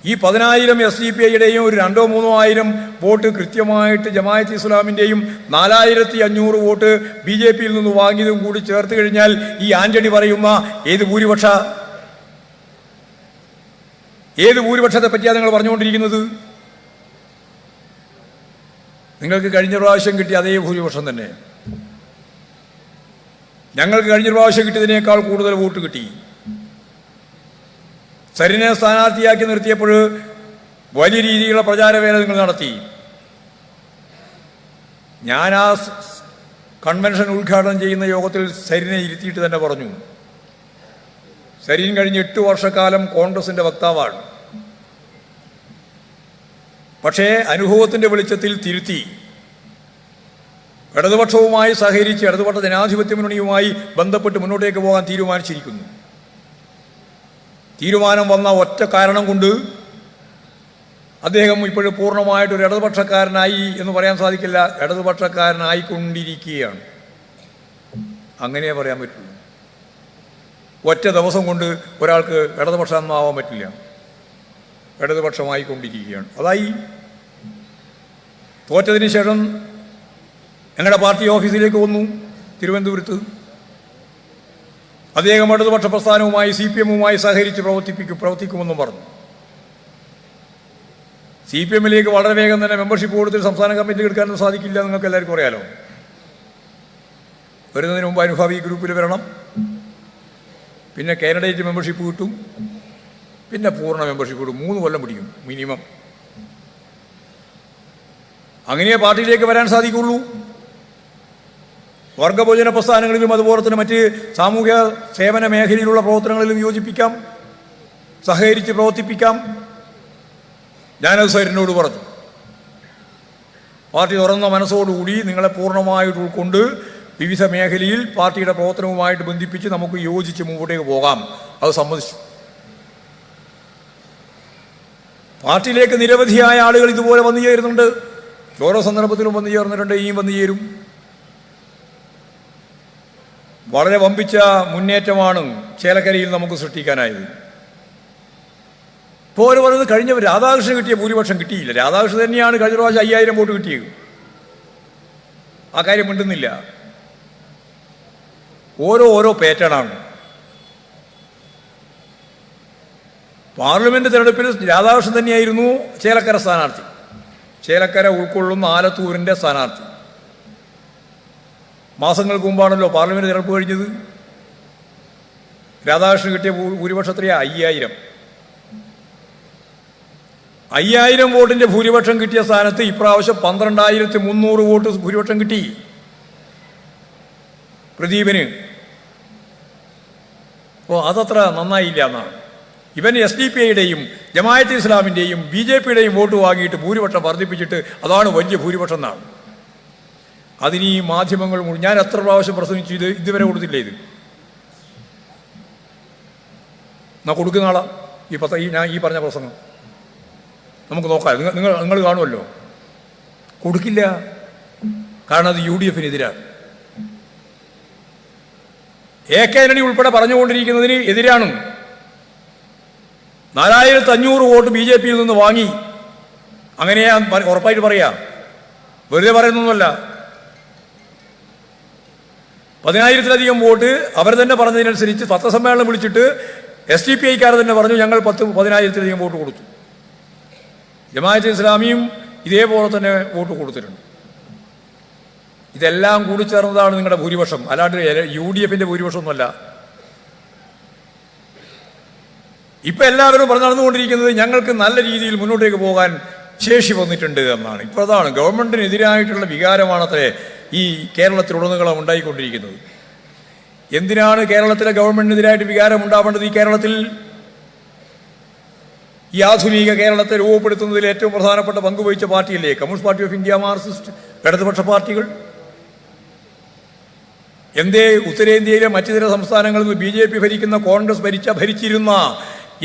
ഈ 10,000 SDPIയുടെയും ഒരു 2-3 ആയിരം വോട്ട് കൃത്യമായിട്ട് ജമാഅത്ത് ഇസ്ലാമിൻ്റെയും 4,500 വോട്ട് BJPയിൽ നിന്ന് വാങ്ങിയതും കൂടി ചേർത്ത് കഴിഞ്ഞാൽ ഈ ആന്റണി പറയുന്ന ഏത് ഭൂരിപക്ഷത്തെ പറ്റിയാണ് നിങ്ങൾ പറഞ്ഞുകൊണ്ടിരിക്കുന്നത്? നിങ്ങൾക്ക് കഴിഞ്ഞ പ്രാവശ്യം കിട്ടിയ അതേ ഭൂരിപക്ഷം തന്നെ. ഞങ്ങൾക്ക് കഴിഞ്ഞ പ്രാവശ്യം കിട്ടിയതിനേക്കാൾ കൂടുതൽ വോട്ട് കിട്ടി. സരിനെ സ്ഥാനാർത്ഥിയാക്കി നിർത്തിയപ്പോൾ വലിയ രീതിയിലുള്ള പ്രചാരവേല നിങ്ങൾ നടത്തി. ഞാൻ ആ കൺവെൻഷൻ ഉദ്ഘാടനം ചെയ്യുന്ന യോഗത്തിൽ സരിനെ ഇരുത്തിയിട്ട് തന്നെ പറഞ്ഞു, സരീൻ കഴിഞ്ഞ് 8 വർഷക്കാലം കോൺഗ്രസിൻ്റെ വക്താവാണ്. പക്ഷേ അനുഭവത്തിൻ്റെ വെളിച്ചത്തിൽ തിരുത്തി ഇടതുപക്ഷവുമായി സഹകരിച്ച് ഇടതുപക്ഷ ജനാധിപത്യ മുന്നണിയുമായി ബന്ധപ്പെട്ട് മുന്നോട്ടേക്ക് പോകാൻ തീരുമാനിച്ചിരിക്കുന്നു. തീരുമാനം വന്ന ഒറ്റ കാരണം കൊണ്ട് അദ്ദേഹം ഇപ്പോഴും പൂർണ്ണമായിട്ടൊരു ഇടതുപക്ഷക്കാരനായി എന്ന് പറയാൻ സാധിക്കില്ല. ഇടതുപക്ഷക്കാരനായിക്കൊണ്ടിരിക്കുകയാണ്. അങ്ങനെ പറയാൻ പറ്റുള്ളൂ. ഒറ്റ ദിവസം കൊണ്ട് ഒരാൾക്ക് ഇടതുപക്ഷമാവാൻ പറ്റില്ല. ഇടതുപക്ഷമായിക്കൊണ്ടിരിക്കുകയാണ്. അതായി തോറ്റതിന് ശേഷം ഞങ്ങളുടെ പാർട്ടി ഓഫീസിലേക്ക് വന്നു തിരുവനന്തപുരത്ത്. അദ്ദേഹം ഇടതുപക്ഷ പ്രസ്ഥാനവുമായി CPM-വുമായി സഹകരിച്ച് പ്രവർത്തിക്കുമെന്നും പറഞ്ഞു. CPM-ലേക്ക് വളരെ വേഗം തന്നെ മെമ്പർഷിപ്പ് കൊടുത്തിട്ട് സംസ്ഥാന കമ്മിറ്റി എടുക്കാനൊന്നും സാധിക്കില്ല. നിങ്ങൾക്ക് എല്ലാവർക്കും അറിയാലോ. വരുന്നതിന് മുമ്പ് അനുഭാവി ഗ്രൂപ്പിൽ വരണം, പിന്നെ കാൻഡിഡേറ്റ് മെമ്പർഷിപ്പ് കിട്ടും, പിന്നെ പൂർണ്ണ മെമ്പർഷിപ്പ് കിട്ടും. 3 കൊല്ലം പിടിക്കും മിനിമം. അങ്ങനെ പാർട്ടിയിലേക്ക് വരാൻ സാധിക്കുള്ളൂ. വർഗഭോജന പ്രസ്ഥാനങ്ങളിലും അതുപോലെ തന്നെ മറ്റ് സാമൂഹ്യ സേവന മേഖലയിലുള്ള പ്രവർത്തനങ്ങളിലും യോജിപ്പിക്കാം, സഹകരിച്ച് പ്രവർത്തിപ്പിക്കാം. ഞാനത് സരിനോട് പറഞ്ഞു. പാർട്ടി തുറന്ന മനസ്സോടുകൂടി നിങ്ങളെ പൂർണ്ണമായിട്ട് ഉൾക്കൊണ്ട് വിവിധ മേഖലയിൽ പാർട്ടിയുടെ പ്രവർത്തനവുമായിട്ട് ബന്ധിപ്പിച്ച് നമുക്ക് യോജിച്ച് മുമ്പോട്ടേക്ക് പോകാം. അത് സമ്മതിച്ചു. പാർട്ടിയിലേക്ക് നിരവധിയായ ആളുകൾ ഇതുപോലെ വന്നു ചേരുന്നുണ്ട്. ഓരോ സന്ദർഭത്തിലും വന്നു ചേർന്നിട്ടുണ്ട്. ഇനിയും വന്നു ചേരും. വളരെ വമ്പിച്ച മുന്നേറ്റമാണ് ചേലക്കരയിൽ നമുക്ക് സൃഷ്ടിക്കാനായത്. ഇപ്പോൾ അവർ പറയുന്നത് കഴിഞ്ഞവർ രാധാകൃഷ്ണൻ കിട്ടിയ ഭൂരിപക്ഷം കിട്ടിയില്ല. രാധാകൃഷ്ണൻ തന്നെയാണ് കഴിഞ്ഞ പ്രാവശ്യം 5,000 വോട്ട് കിട്ടിയത്. ആ കാര്യം മിണ്ടുന്നില്ല. ഓരോ പാറ്റേണാണ്. പാർലമെന്റ് തെരഞ്ഞെടുപ്പിൽ രാധാകൃഷ്ണൻ തന്നെയായിരുന്നു ചേലക്കര സ്ഥാനാർത്ഥി. ചേലക്കര ഉൾക്കൊള്ളുന്ന ആലത്തൂരിൻ്റെ സ്ഥാനാർത്ഥി. മാസങ്ങൾക്ക് മുമ്പാണല്ലോ പാർലമെന്റ് തെരഞ്ഞെടുപ്പ് കഴിഞ്ഞത്. രാധാകൃഷ്ണൻ കിട്ടിയ ഭൂരിപക്ഷം എത്രയാ? 5,000 വോട്ടിൻ്റെ ഭൂരിപക്ഷം കിട്ടിയ സ്ഥാനത്ത് ഇപ്രാവശ്യം 12,300 വോട്ട് ഭൂരിപക്ഷം കിട്ടി പ്രദീപന്. അപ്പോൾ അതത്ര നന്നായില്ല എന്നാണ്. ഇവൻ SDPIയുടെയും ജമാഅത്ത് ഇസ്ലാമിൻ്റെയും BJPയുടെയും വോട്ട് വാങ്ങിയിട്ട് ഭൂരിപക്ഷം വർദ്ധിപ്പിച്ചിട്ട് അതാണ് വലിയ ഭൂരിപക്ഷം എന്നാണ്. അതിന് ഈ മാധ്യമങ്ങൾ ഞാൻ എത്ര പ്രാവശ്യം പ്രസംഗിച്ചു, ഇതുവരെ കൊടുത്തില്ല. ഇത് എന്നാ കൊടുക്കുന്ന ആളാ ഞാൻ ഈ പറഞ്ഞ പ്രസംഗം നമുക്ക് നോക്കാം. നിങ്ങൾ കാണുമല്ലോ. കൊടുക്കില്ല. കാരണം അത് UDFനെതിരാണ്. AK ആന്റണി ഉൾപ്പെടെ പറഞ്ഞുകൊണ്ടിരിക്കുന്നതിന് എതിരാണ്. 4,500 വോട്ട് BJPയിൽ നിന്ന് വാങ്ങി. അങ്ങനെ ഞാൻ ഉറപ്പായിട്ട് പറയാം, വെറുതെ പറയുന്നൊന്നുമല്ല. 10,000-ലധികം വോട്ട് അവർ തന്നെ പറഞ്ഞതിനനുസരിച്ച് പത്രസമ്മേളനം വിളിച്ചിട്ട് SDPIക്കാർ തന്നെ പറഞ്ഞു ഞങ്ങൾ 10,000-ലധികം വോട്ട് കൊടുത്തു. ജമാഅത്ത് ഇസ്ലാമിയും ഇതേപോലെ തന്നെ വോട്ട് കൊടുത്തിട്ടുണ്ട്. ഇതെല്ലാം കൂടി ചേർന്നതാണ് നിങ്ങളുടെ ഭൂരിപക്ഷം, അല്ലാണ്ട് UDFന്റെ ഭൂരിപക്ഷമൊന്നുമല്ല. ഇപ്പം എല്ലാവരും പറഞ്ഞു നടന്നുകൊണ്ടിരിക്കുന്നത് ഞങ്ങൾക്ക് നല്ല രീതിയിൽ മുന്നോട്ടേക്ക് പോകാൻ ശേഷി വന്നിട്ടുണ്ട് എന്നാണ്. ഇപ്പോൾ അതാണ് ഗവൺമെൻറ്റിനെതിരായിട്ടുള്ള വികാരമാണത്രേ ഈ കേരളത്തിലുടനീളം ഉണ്ടായിക്കൊണ്ടിരിക്കുന്നത്. എന്തിനാണ് കേരളത്തിലെ ഗവൺമെൻറ്റിനെതിരായിട്ട് വികാരം ഉണ്ടാവേണ്ടത്? ഈ കേരളത്തിൽ ഈ ആധുനിക കേരളത്തെ രൂപപ്പെടുത്തുന്നതിൽ ഏറ്റവും പ്രധാനപ്പെട്ട പങ്ക് വഹിച്ച പാർട്ടിയല്ലേ Communist Party of India, Marxist, ഇടതുപക്ഷ പാർട്ടികൾ. എന്തേ ഉത്തരേന്ത്യയിലെ മറ്റു ചില സംസ്ഥാനങ്ങളിൽ നിന്ന് BJP ഭരിക്കുന്ന കോൺഗ്രസ് ഭരിച്ചിരുന്ന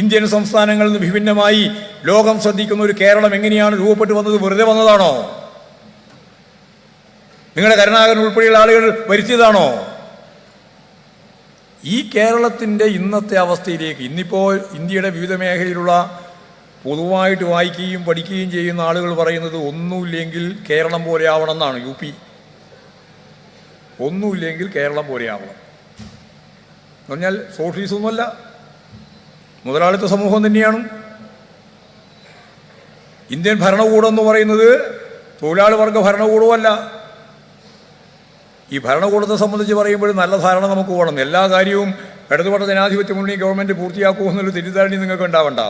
ഇന്ത്യൻ സംസ്ഥാനങ്ങളിൽ നിന്ന് വിഭിന്നമായി ലോകം ശ്രദ്ധിക്കുന്ന ഒരു കേരളം എങ്ങനെയാണ് രൂപപ്പെട്ടു വന്നത്? വെറുതെ വന്നതാണോ? നിങ്ങളുടെ കരുണാകരൻ ഉൾപ്പെടെയുള്ള ആളുകൾ വരുത്തിയതാണോ? ഈ കേരളത്തിൻ്റെ ഇന്നത്തെ അവസ്ഥയിലേക്ക് ഇന്നിപ്പോൾ ഇന്ത്യയുടെ വിവിധ മേഖലയിലുള്ള പൊതുവായിട്ട് വായിക്കുകയും പഠിക്കുകയും ചെയ്യുന്ന ആളുകൾ പറയുന്നത് ഒന്നുമില്ലെങ്കിൽ കേരളം പോലെ ആവണമെന്നാണ്. UP ഒന്നുമില്ലെങ്കിൽ കേരളം പോലെ ആവണം എന്ന് പറഞ്ഞാൽ സോഷ്യലിസം ഒന്നുമല്ല, മുതലാളിത്ത സമൂഹം തന്നെയാണ്. ഇന്ത്യൻ ഭരണകൂടം എന്ന് പറയുന്നത് തൊഴിലാളി വർഗ ഭരണകൂടമല്ല. ഈ ഭരണകൂടത്തെ സംബന്ധിച്ച് പറയുമ്പോൾ നല്ല ധാരണ നമുക്ക് വേണം. എല്ലാ കാര്യവും ഇടതുപക്ഷ ജനാധിപത്യ മുന്നണി ഗവൺമെൻറ് പൂർത്തിയാക്കുമെന്നുള്ള തെറ്റിദ്ധാരണയും നിങ്ങൾക്ക് ഉണ്ടാവണ്ട.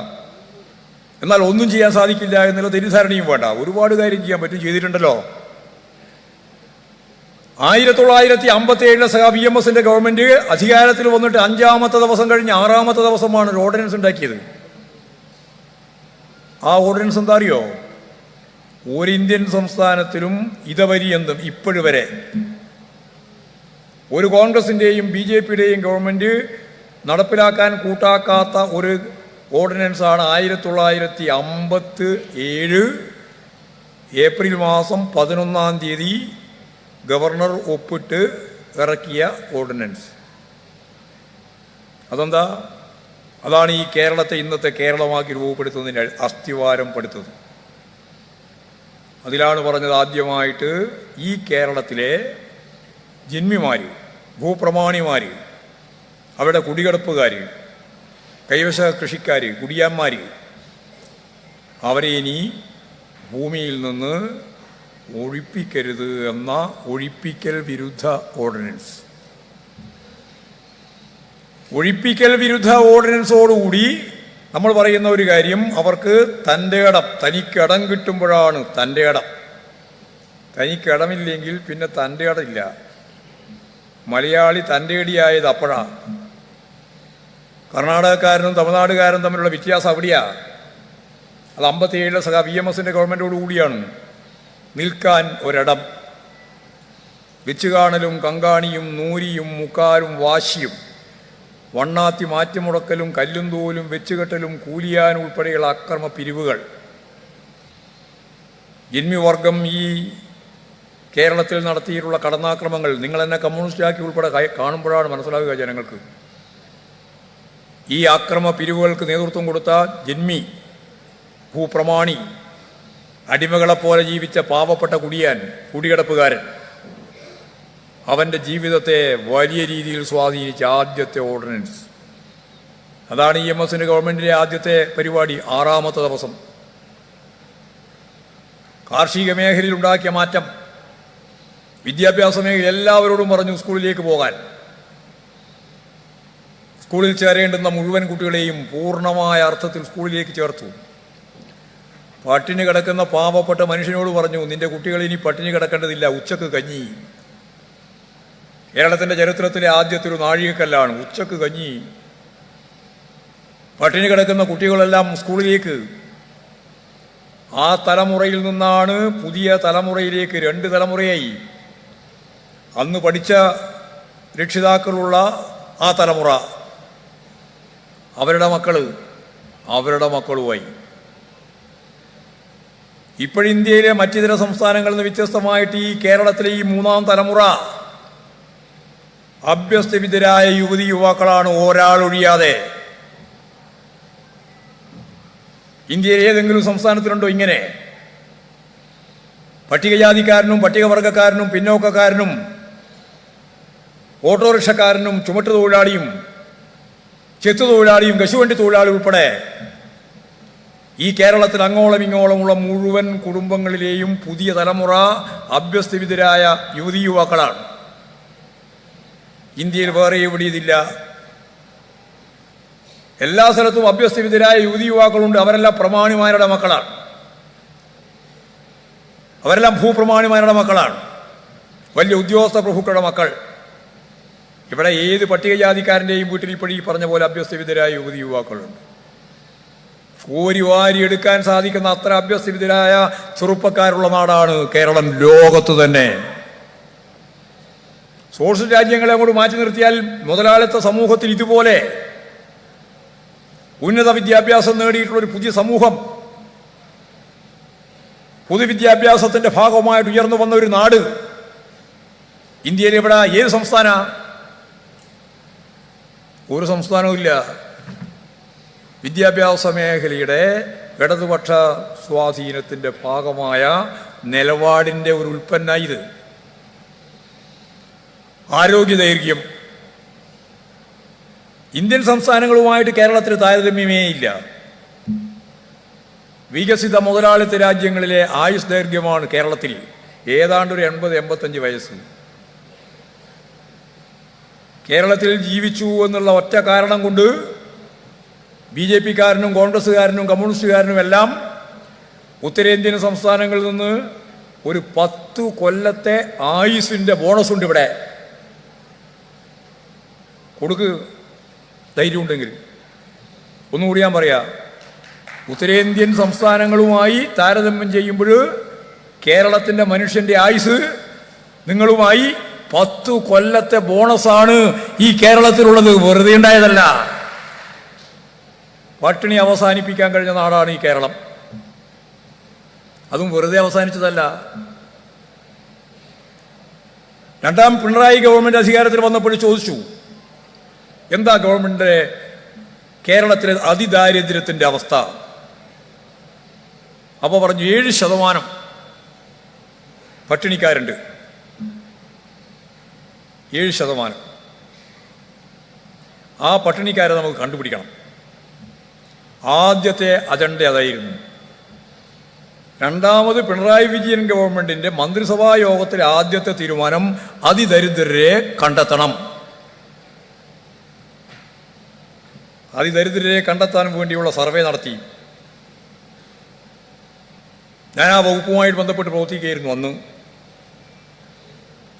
എന്നാൽ ഒന്നും ചെയ്യാൻ സാധിക്കില്ല എന്നുള്ള തെറ്റിദ്ധാരണയും വേണ്ട. ഒരുപാട് കാര്യം ചെയ്യാൻ പറ്റും, ചെയ്തിട്ടുണ്ടല്ലോ. 1957 സഖാ VMSന്റെ ഗവൺമെൻറ് അധികാരത്തിൽ വന്നിട്ട് 5-ാമത്തെ ദിവസം കഴിഞ്ഞ് 6-ാമത്തെ ദിവസമാണ് ഒരു ഓർഡിനൻസ് ഉണ്ടാക്കിയത്. ആ ഓർഡിനൻസ് എന്താ അറിയോ? ഒരു ഇന്ത്യൻ സംസ്ഥാനത്തിലും ഇതുവരെയെന്തും ഇപ്പോഴുവരെ ഒരു കോൺഗ്രസിൻ്റെയും BJPയുടെയും ഗവൺമെൻറ് നടപ്പിലാക്കാൻ കൂട്ടാക്കാത്ത ഒരു ഓർഡിനൻസാണ് 1957 ഏപ്രിൽ മാസം 11-ാം തീയതി ഗവർണർ ഒപ്പിട്ട് ഇറക്കിയ ഓർഡിനൻസ്. അതെന്താ? അതാണ് ഈ കേരളത്തെ ഇന്നത്തെ കേരളമാക്കി രൂപപ്പെടുത്തുന്നതിന് അസ്ഥിവാരം പടുത്തത്. അതിലാണ് പറഞ്ഞത് ആദ്യമായിട്ട് ഈ കേരളത്തിലെ ജന്മിമാർ, ഭൂപ്രമാണിമാർ, അവരുടെ കുടികിടപ്പുകാർ, കൈവശ കൃഷിക്കാർ, കുടിയാന്മാർ, അവരെ ഇനി ഭൂമിയിൽ നിന്ന് ഒഴിപ്പിക്കരുത് എന്ന ഒഴിപ്പിക്കൽ വിരുദ്ധ ഓർഡിനൻസ്. ഒഴിപ്പിക്കൽ വിരുദ്ധ ഓർഡിനൻസോടുകൂടി നമ്മൾ പറയുന്ന ഒരു കാര്യം, അവർക്ക് തനിക്കിടം കിട്ടുമ്പോഴാണ് തൻ്റെ ഇടം. തനിക്കിടമില്ലെങ്കിൽ പിന്നെ തൻ്റെ ഇടമില്ല. മലയാളി തൻ്റെ ഇടിയായത് അപ്പോഴാണ്. കർണാടകക്കാരനും തമിഴ്നാടുകാരനും തമ്മിലുള്ള വ്യത്യാസം അവിടെയാണ്. അത് 57 സഖാ VMSന്റെ ഗവൺമെൻറ്റോട് കൂടിയാണ്. നിൽക്കാൻ ഒരിടം, വെച്ചുകാണലും കങ്കാണിയും നൂരിയും മുക്കാലും വാശിയും വണ്ണാത്തി മാറ്റിമുടക്കലും കല്ലും തോലും വെച്ചുകെട്ടലും കൂലിയാനും ഉൾപ്പെടെയുള്ള അക്രമ പിരിവുകൾ ജന്മിവർഗം ഈ കേരളത്തിൽ നടത്തിയിട്ടുള്ള കടന്നാക്രമങ്ങൾ നിങ്ങളെന്നെ കമ്മ്യൂണിസ്റ്റാക്കി ഉൾപ്പെടെ കാണുമ്പോഴാണ് മനസ്സിലാവുക ജനങ്ങൾക്ക്. ഈ അക്രമ പിരിവുകൾക്ക് നേതൃത്വം കൊടുത്ത ജന്മി, ഭൂപ്രമാണി, അടിമകളെപ്പോലെ ജീവിച്ച പാവപ്പെട്ട കുടികിടപ്പുകാരൻ, അവൻ്റെ ജീവിതത്തെ വലിയ രീതിയിൽ സ്വാധീനിച്ച ആദ്യത്തെ ഓർഡിനൻസ്. അതാണ് EMSന്റെ ഗവൺമെൻറ്റിൻ്റെ ആദ്യത്തെ പരിപാടി. 6-ാമത്തെ ദിവസം കാർഷിക മേഖലയിൽ ഉണ്ടാക്കിയ മാറ്റം. വിദ്യാഭ്യാസ മേഖല എല്ലാവരോടും പറഞ്ഞു സ്കൂളിലേക്ക് പോകാൻ. സ്കൂളിൽ ചേരേണ്ടുന്ന മുഴുവൻ കുട്ടികളെയും പൂർണ്ണമായ അർത്ഥത്തിൽ സ്കൂളിലേക്ക് ചേർത്തു. പട്ടിണി കിടക്കുന്ന പാവപ്പെട്ട മനുഷ്യനോട് പറഞ്ഞു, നിന്റെ കുട്ടികൾ ഇനി പട്ടിണി കിടക്കേണ്ടതില്ല, ഉച്ചക്ക് കഞ്ഞി. കേരളത്തിൻ്റെ ചരിത്രത്തിലെ ആദ്യത്തെ ഒരു നാഴികക്കല്ലാണ് ഉച്ചക്ക് കഞ്ഞി. പട്ടിണി കിടക്കുന്ന കുട്ടികളെല്ലാം സ്കൂളിലേക്ക്. ആ തലമുറയിൽ നിന്നാണ് പുതിയ തലമുറയിലേക്ക് 2 തലമുറയായി. അന്ന് പഠിച്ച രക്ഷിതാക്കളുള്ള ആ തലമുറ, അവരുടെ മക്കളുമായി. ഇപ്പോഴിന്ത്യയിലെ മറ്റു ചില സംസ്ഥാനങ്ങളിൽ നിന്ന് വ്യത്യസ്തമായിട്ട് ഈ കേരളത്തിലെ ഈ 3-ാം തലമുറ അഭ്യസ്തവിദ്യരായ യുവാക്കളാണ്, ഒരാളൊഴിയാതെ. ഇന്ത്യയിലെ ഏതെങ്കിലും സംസ്ഥാനത്തിലുണ്ടോ ഇങ്ങനെ? പട്ടികജാതിക്കാരനും പട്ടികവർഗക്കാരനും പിന്നോക്കക്കാരനും ഓട്ടോറിക്ഷക്കാരനും ചുമട്ടുതൊഴിലാളിയും ചെത്തുതൊഴിലാളിയും കശുവണ്ടി തൊഴിലാളി ഉൾപ്പെടെ ഈ കേരളത്തിൽ അങ്ങോളം ഇങ്ങോളമുള്ള മുഴുവൻ കുടുംബങ്ങളിലെയും പുതിയ തലമുറ അഭ്യസ്തവിദ്യരായ യുവാക്കളാണ്. ഇന്ത്യയിൽ വേറെ എവിടെ ഇതില്ല. എല്ലാ സ്ഥലത്തും അഭ്യസ്തവിദ്യരായ യുവതി യുവാക്കളുണ്ട്. അവരെല്ലാം പ്രമാണിമാരുടെ മക്കളാണ്. അവരെല്ലാം ഭൂപ്രമാണിമാരുടെ മക്കളാണ്. വലിയ ഉദ്യോഗസ്ഥ പ്രഭുക്കളുടെ മക്കൾ. ഇവിടെ ഏത് പട്ടികജാതിക്കാരൻ്റെയും വീട്ടിൽ ഇപ്പോഴും ഈ പറഞ്ഞ പോലെ അഭ്യസ്തവിദ്യരായ യുവതി യുവാക്കളുണ്ട്. കോരി വാരി എടുക്കാൻ സാധിക്കുന്ന അത്ര അഭ്യസ്തവിദ്യരായ ചെറുപ്പക്കാരുള്ള നാടാണ് കേരളം ലോകത്ത് തന്നെ. സോഷ്യൽ രാജ്യങ്ങളെ അങ്ങോട്ട് മാറ്റി നിർത്തിയാൽ മുതലാളിത്ത സമൂഹത്തിൽ ഇതുപോലെ ഉന്നത വിദ്യാഭ്യാസം നേടിയിട്ടുള്ളൊരു പുതിയ സമൂഹം, പൊതുവിദ്യാഭ്യാസത്തിൻ്റെ ഭാഗമായിട്ട് ഉയർന്നു വന്ന ഒരു നാട് ഇന്ത്യയിൽ ഇവിടെ ഏത് സംസ്ഥാന? ഒരു സംസ്ഥാനവും ഇല്ല. വിദ്യാഭ്യാസ മേഖലയുടെ ഇടതുപക്ഷ സ്വാധീനത്തിൻ്റെ ഭാഗമായ നിലപാടിൻ്റെ ഒരു ഉൽപ്പന്ന ഇത്. ആരോഗ്യദൈർഘ്യം ഇന്ത്യൻ സംസ്ഥാനങ്ങളുമായിട്ട് കേരളത്തിൽ താരതമ്യമേ ഇല്ല. വികസിത മുതലാളിത്ത രാജ്യങ്ങളിലെ ആയുസ് ദൈർഘ്യമാണ് കേരളത്തിൽ ഏതാണ്ട് ഒരു 80-85 വയസ്സ്. കേരളത്തിൽ ജീവിച്ചു എന്നുള്ള ഒറ്റ കാരണം കൊണ്ട് BJP-കാരനും കോൺഗ്രസ്സുകാരനും കമ്മ്യൂണിസ്റ്റുകാരനും എല്ലാം ഉത്തരേന്ത്യൻ സംസ്ഥാനങ്ങളിൽ നിന്ന് ഒരു 10 കൊല്ലത്തെ ആയുസിൻ്റെ ബോണസ് ഉണ്ട്. ഇവിടെ കൊടുക്ക്, ധൈര്യം ഉണ്ടെങ്കിൽ. ഒന്നുകൂടി ഞാൻ പറയാം, ഉത്തരേന്ത്യൻ സംസ്ഥാനങ്ങളുമായി താരതമ്യം ചെയ്യുമ്പോൾ കേരളത്തിൻ്റെ മനുഷ്യൻ്റെ ആയുസ് നിങ്ങളുമായി 10 കൊല്ലത്തെ ബോണസാണ് ഈ കേരളത്തിലുള്ളത്. വെറുതെ ഉണ്ടായതല്ല. പട്ടിണി അവസാനിപ്പിക്കാൻ കഴിഞ്ഞ നാടാണ് ഈ കേരളം. അതും വെറുതെ അവസാനിച്ചതല്ല. രണ്ടാം പിണറായി ഗവൺമെൻറ് അധികാരത്തിൽ വന്നപ്പോൾ ചോദിച്ചു, എന്താ ഗവൺമെൻറ് കേരളത്തിലെ അതിദാരിദ്ര്യത്തിൻ്റെ അവസ്ഥ? അപ്പോൾ പറഞ്ഞു 7% പട്ടിണിക്കാരുണ്ട്. 7%. ആ പട്ടിണിക്കാരെ നമുക്ക് കണ്ടുപിടിക്കണം. ആദ്യത്തെ അജണ്ട അതായിരുന്നു. രണ്ടാമത് പിണറായി വിജയൻ ഗവൺമെൻറ്റിൻ്റെ മന്ത്രിസഭാ യോഗത്തിലെ ആദ്യത്തെ തീരുമാനം അതിദരിദ്രരെ കണ്ടെത്തണം. അതിദരിദ്രരെ കണ്ടെത്താൻ വേണ്ടിയുള്ള സർവേ നടത്തി. ഞാൻ ആ വകുപ്പുമായിട്ട് ബന്ധപ്പെട്ട് പ്രവർത്തിക്കുകയായിരുന്നു. അന്ന്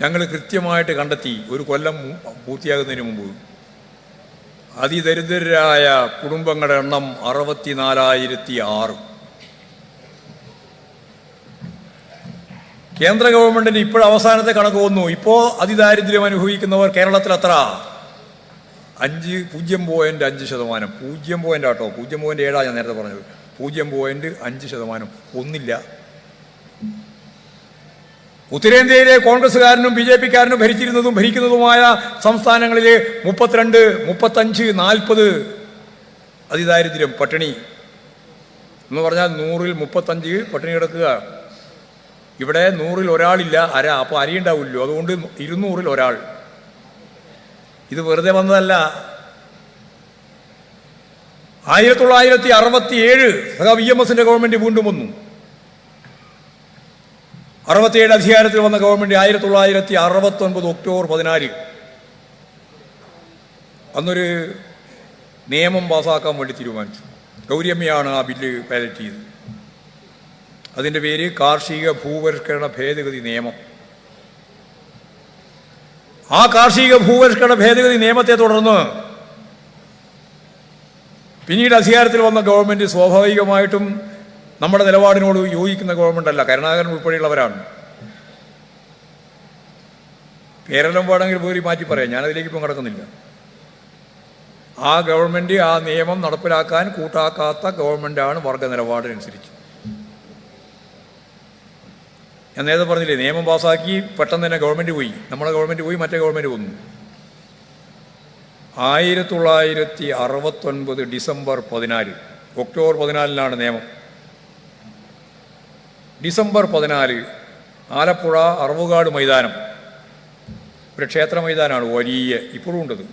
ഞങ്ങൾ കൃത്യമായിട്ട് കണ്ടെത്തി, ഒരു കൊല്ലം പൂർത്തിയാകുന്നതിന് മുമ്പ് അതിദരിദ്രരായ കുടുംബങ്ങളുടെ എണ്ണം 64,006. കേന്ദ്ര ഗവൺമെൻറ്റിന് ഇപ്പോഴവസാനത്തെ കണക്ക് വന്നു. ഇപ്പോൾ അതിദാരിദ്ര്യം അനുഭവിക്കുന്നവർ കേരളത്തിൽ എത്ര? 0.5%. 0 ആട്ടോ, 0.7 ഞാൻ നേരത്തെ പറഞ്ഞത്. 0.5%. ഒന്നില്ല. ഉത്തരേന്ത്യയിലെ കോൺഗ്രസ്സുകാരനും BJP-കാരനും ഭരിച്ചിരുന്നതും ഭരിക്കുന്നതുമായ സംസ്ഥാനങ്ങളിൽ 32, 35, 40 അതിദാരിദ്ര്യം, പട്ടിണി എന്ന് പറഞ്ഞാൽ 100-ൽ 35 പട്ടിണി കിടക്കുക. ഇവിടെ 100-ൽ ഒരാളില്ല, അര. അപ്പോൾ അരിയുണ്ടാവില്ലോ, അതുകൊണ്ട് 200-ൽ ഒരാൾ. ഇത് വെറുതെ വന്നതല്ല. 1967 VMS-ന്റെ ഗവൺമെൻറ് വീണ്ടും വന്നു. 67 അധികാരത്തിൽ വന്ന ഗവൺമെൻറ് 1969 ഒക്ടോബർ 14 അന്നൊരു നിയമം പാസ്സാക്കാൻ വേണ്ടി തീരുമാനിച്ചു. ഗൗരിയമ്മയാണ് ആ ബില്ല് പൈലറ്റ് ചെയ്തത്. അതിൻ്റെ പേര് കാർഷിക ഭൂപരിഷ്കരണ ഭേദഗതി നിയമം. ആ കാർഷിക ഭൂപരിഷ്കരണ ഭേദഗതി നിയമത്തെ തുടർന്ന് പിന്നീട് അധികാരത്തിൽ വന്ന ഗവൺമെൻറ് സ്വാഭാവികമായിട്ടും നമ്മുടെ നിലപാടിനോട് യോജിക്കുന്ന ഗവൺമെൻറ് അല്ല. കരുണാകരൻ ഉൾപ്പെടെയുള്ളവരാണ്. കേരളം വേണമെങ്കിൽ പോയി മാറ്റി പറയാം, ഞാനതിലേക്ക് ഇപ്പം കിടക്കുന്നില്ല. ആ ഗവൺമെൻറ് ആ നിയമം നടപ്പിലാക്കാൻ കൂട്ടാക്കാത്ത ഗവൺമെൻറ്റാണ് വർഗ നിലപാടിനനുസരിച്ച്. ഞാൻ നേരത്തെ പറഞ്ഞില്ലേ, നിയമം പാസ്സാക്കി പെട്ടെന്ന് തന്നെ ഗവൺമെൻറ് പോയി. നമ്മുടെ ഗവൺമെൻറ് പോയി, മറ്റേ ഗവൺമെൻറ് വന്നു. 1969 ഡിസംബർ 14, ഒക്ടോബർ 14 നിയമം. ഡിസംബർ 14 ആലപ്പുഴ അറവുകാട് മൈതാനം, ഒരു ക്ഷേത്ര മൈതാനമാണ് വലിയ, ഇപ്പോഴും ഉണ്ടത്.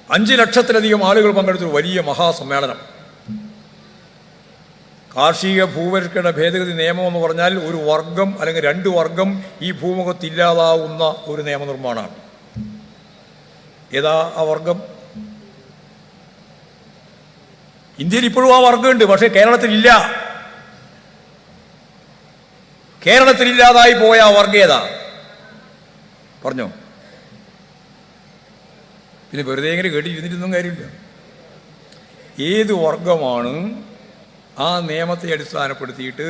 5 ലക്ഷത്തിലധികം ആളുകൾ പങ്കെടുത്തൊരു വലിയ മഹാസമ്മേളനം. കാർഷിക ഭൂപരിഷ്കരണ ഭേദഗതി നിയമം എന്ന് പറഞ്ഞാൽ ഒരു വർഗം അല്ലെങ്കിൽ 2 വർഗം ഈ ഭൂമുഖത്തില്ലാതാവുന്ന ഒരു നിയമനിർമ്മാണമാണ്. ഏതാ ആ വർഗം? ഇന്ത്യയിൽ ഇപ്പോഴും ആ വർഗമുണ്ട്, പക്ഷേ കേരളത്തിലില്ല. കേരളത്തിലില്ലാതായി പോയ ആ വർഗീയത പറഞ്ഞോ. പിന്നെ വെറുതെ ഇങ്ങനെ കേട്ടിരുന്നിട്ടൊന്നും കാര്യമില്ല. ഏത് വർഗമാണ് ആ നിയമത്തെ അടിസ്ഥാനപ്പെടുത്തിയിട്ട്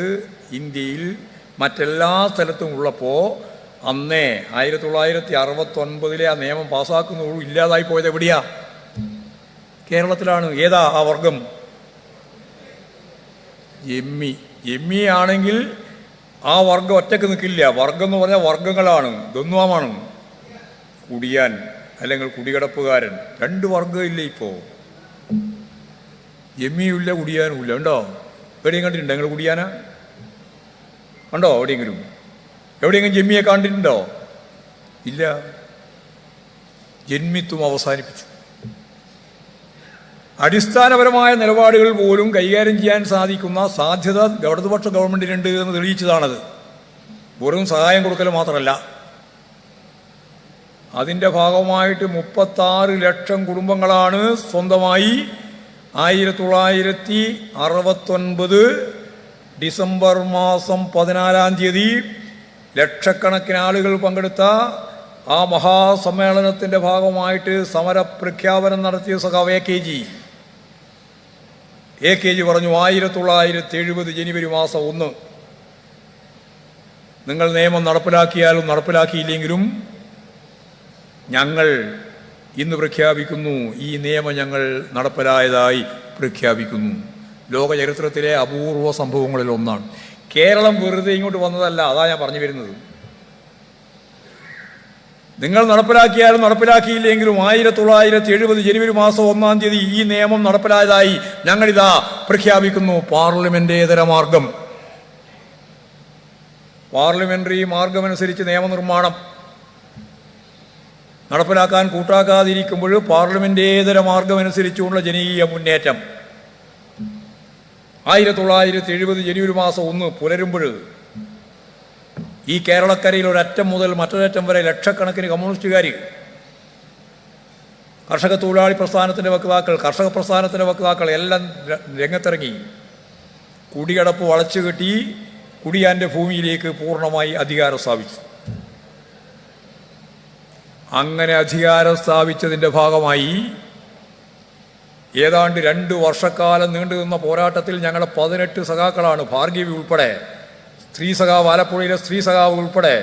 ഇന്ത്യയിൽ മറ്റെല്ലാ സ്ഥലത്തും ഉള്ളപ്പോൾ അന്നേ 1969 ആ നിയമം പാസ്സാക്കുന്നതോടും ഇല്ലാതായി പോയത് എവിടെയാ? കേരളത്തിലാണ്. ഏതാ ആ വർഗം? ജമ്മി ആണെങ്കിൽ ആ വർഗം ഒറ്റക്ക് നിൽക്കില്ല. വർഗം എന്ന് പറഞ്ഞാൽ വർഗങ്ങളാണ്, ദ്വന്ദ്വമാണ്. കുടിയാൻ അല്ലെങ്കിൽ കുടികിടപ്പുകാരൻ, രണ്ട് വർഗമില്ല ഇപ്പോൾ. ജമ്മിയുമില്ല കുടിയാനും ഇല്ല. ഉണ്ടോ? എവിടെയും കണ്ടിട്ടുണ്ടോ നിങ്ങൾ കുടിയാന? ഉണ്ടോ എവിടെയെങ്കിലും? എവിടെയെങ്കിലും ജമ്മിയെ കണ്ടിട്ടുണ്ടോ? ഇല്ല. ജന്മിത്വം അവസാനിപ്പിച്ചു. അടിസ്ഥാനപരമായ നിലപാടുകൾ പോലും കൈകാര്യം ചെയ്യാൻ സാധിക്കുന്ന സാധ്യത ഇടതുപക്ഷ ഗവൺമെൻറ്റിനുണ്ട് എന്ന് തെളിയിച്ചതാണത്. വെറും സഹായം കൊടുക്കൽ മാത്രമല്ല, അതിൻ്റെ ഭാഗമായിട്ട് 36 ലക്ഷം കുടുംബങ്ങളാണ് സ്വന്തമായി 1969 ഡിസംബർ മാസം 14-ാം തീയതി ലക്ഷക്കണക്കിന് ആളുകൾ പങ്കെടുത്ത ആ മഹാസമ്മേളനത്തിൻ്റെ ഭാഗമായിട്ട് സമരപ്രഖ്യാപനം നടത്തിയ സഖാവ് എ കെ ജി പറഞ്ഞു, 1970 ജനുവരി മാസം 1 നിങ്ങൾ നിയമം നടപ്പിലാക്കിയാലും നടപ്പിലാക്കിയില്ലെങ്കിലും ഞങ്ങൾ ഇന്ന് പ്രഖ്യാപിക്കുന്നു, ഈ നിയമം ഞങ്ങൾ നടപ്പിലായതായി പ്രഖ്യാപിക്കുന്നു. ലോക ചരിത്രത്തിലെ അപൂർവ സംഭവങ്ങളിൽ ഒന്നാണ്. കേരളം വെറുതെ ഇങ്ങോട്ട് വന്നതല്ല, അതാ ഞാൻ പറഞ്ഞു വരുന്നത്. നിങ്ങൾ നടപ്പിലാക്കിയാലും നടപ്പിലാക്കിയില്ലെങ്കിലും 1970 ജനുവരി മാസം 1-ാം തീയതി ഈ നിയമം നടപ്പിലായതായി ഞങ്ങളിതാ പ്രഖ്യാപിക്കുന്നു. പാർലമെന്റേതര മാർഗം, പാർലമെന്ററി മാർഗമനുസരിച്ച് നിയമനിർമ്മാണം നടപ്പിലാക്കാൻ കൂട്ടാക്കാതിരിക്കുമ്പോൾ പാർലമെന്റേതര മാർഗമനുസരിച്ചുള്ള ജനകീയ മുന്നേറ്റം 1970 ജനുവരി മാസം 1 പുലരുമ്പോൾ ഈ കേരളക്കരയിൽ ഒരറ്റം മുതൽ മറ്റൊരറ്റം വരെ ലക്ഷക്കണക്കിന് കമ്മ്യൂണിസ്റ്റുകാർ, കർഷക തൊഴിലാളി പ്രസ്ഥാനത്തിൻ്റെ വക്താക്കൾ, കർഷക പ്രസ്ഥാനത്തിൻ്റെ വക്താക്കൾ എല്ലാം രംഗത്തിറങ്ങി കുടിയടപ്പ് വളച്ചുകെട്ടി കുടിയാൻ്റെ ഭൂമിയിലേക്ക് പൂർണ്ണമായി അധികാരം സ്ഥാപിച്ചു. അങ്ങനെ അധികാരം സ്ഥാപിച്ചതിൻ്റെ ഭാഗമായി ഏതാണ്ട് 2 വർഷക്കാലം നീണ്ടുനിന്ന പോരാട്ടത്തിൽ ഞങ്ങളുടെ 18 സഖാക്കളാണ്, ഭാർഗവി ഉൾപ്പെടെ, സ്ത്രീ സഖാവ്, ആലപ്പുഴയിലെ സ്ത്രീ സഖാവ് ഉൾപ്പെടെ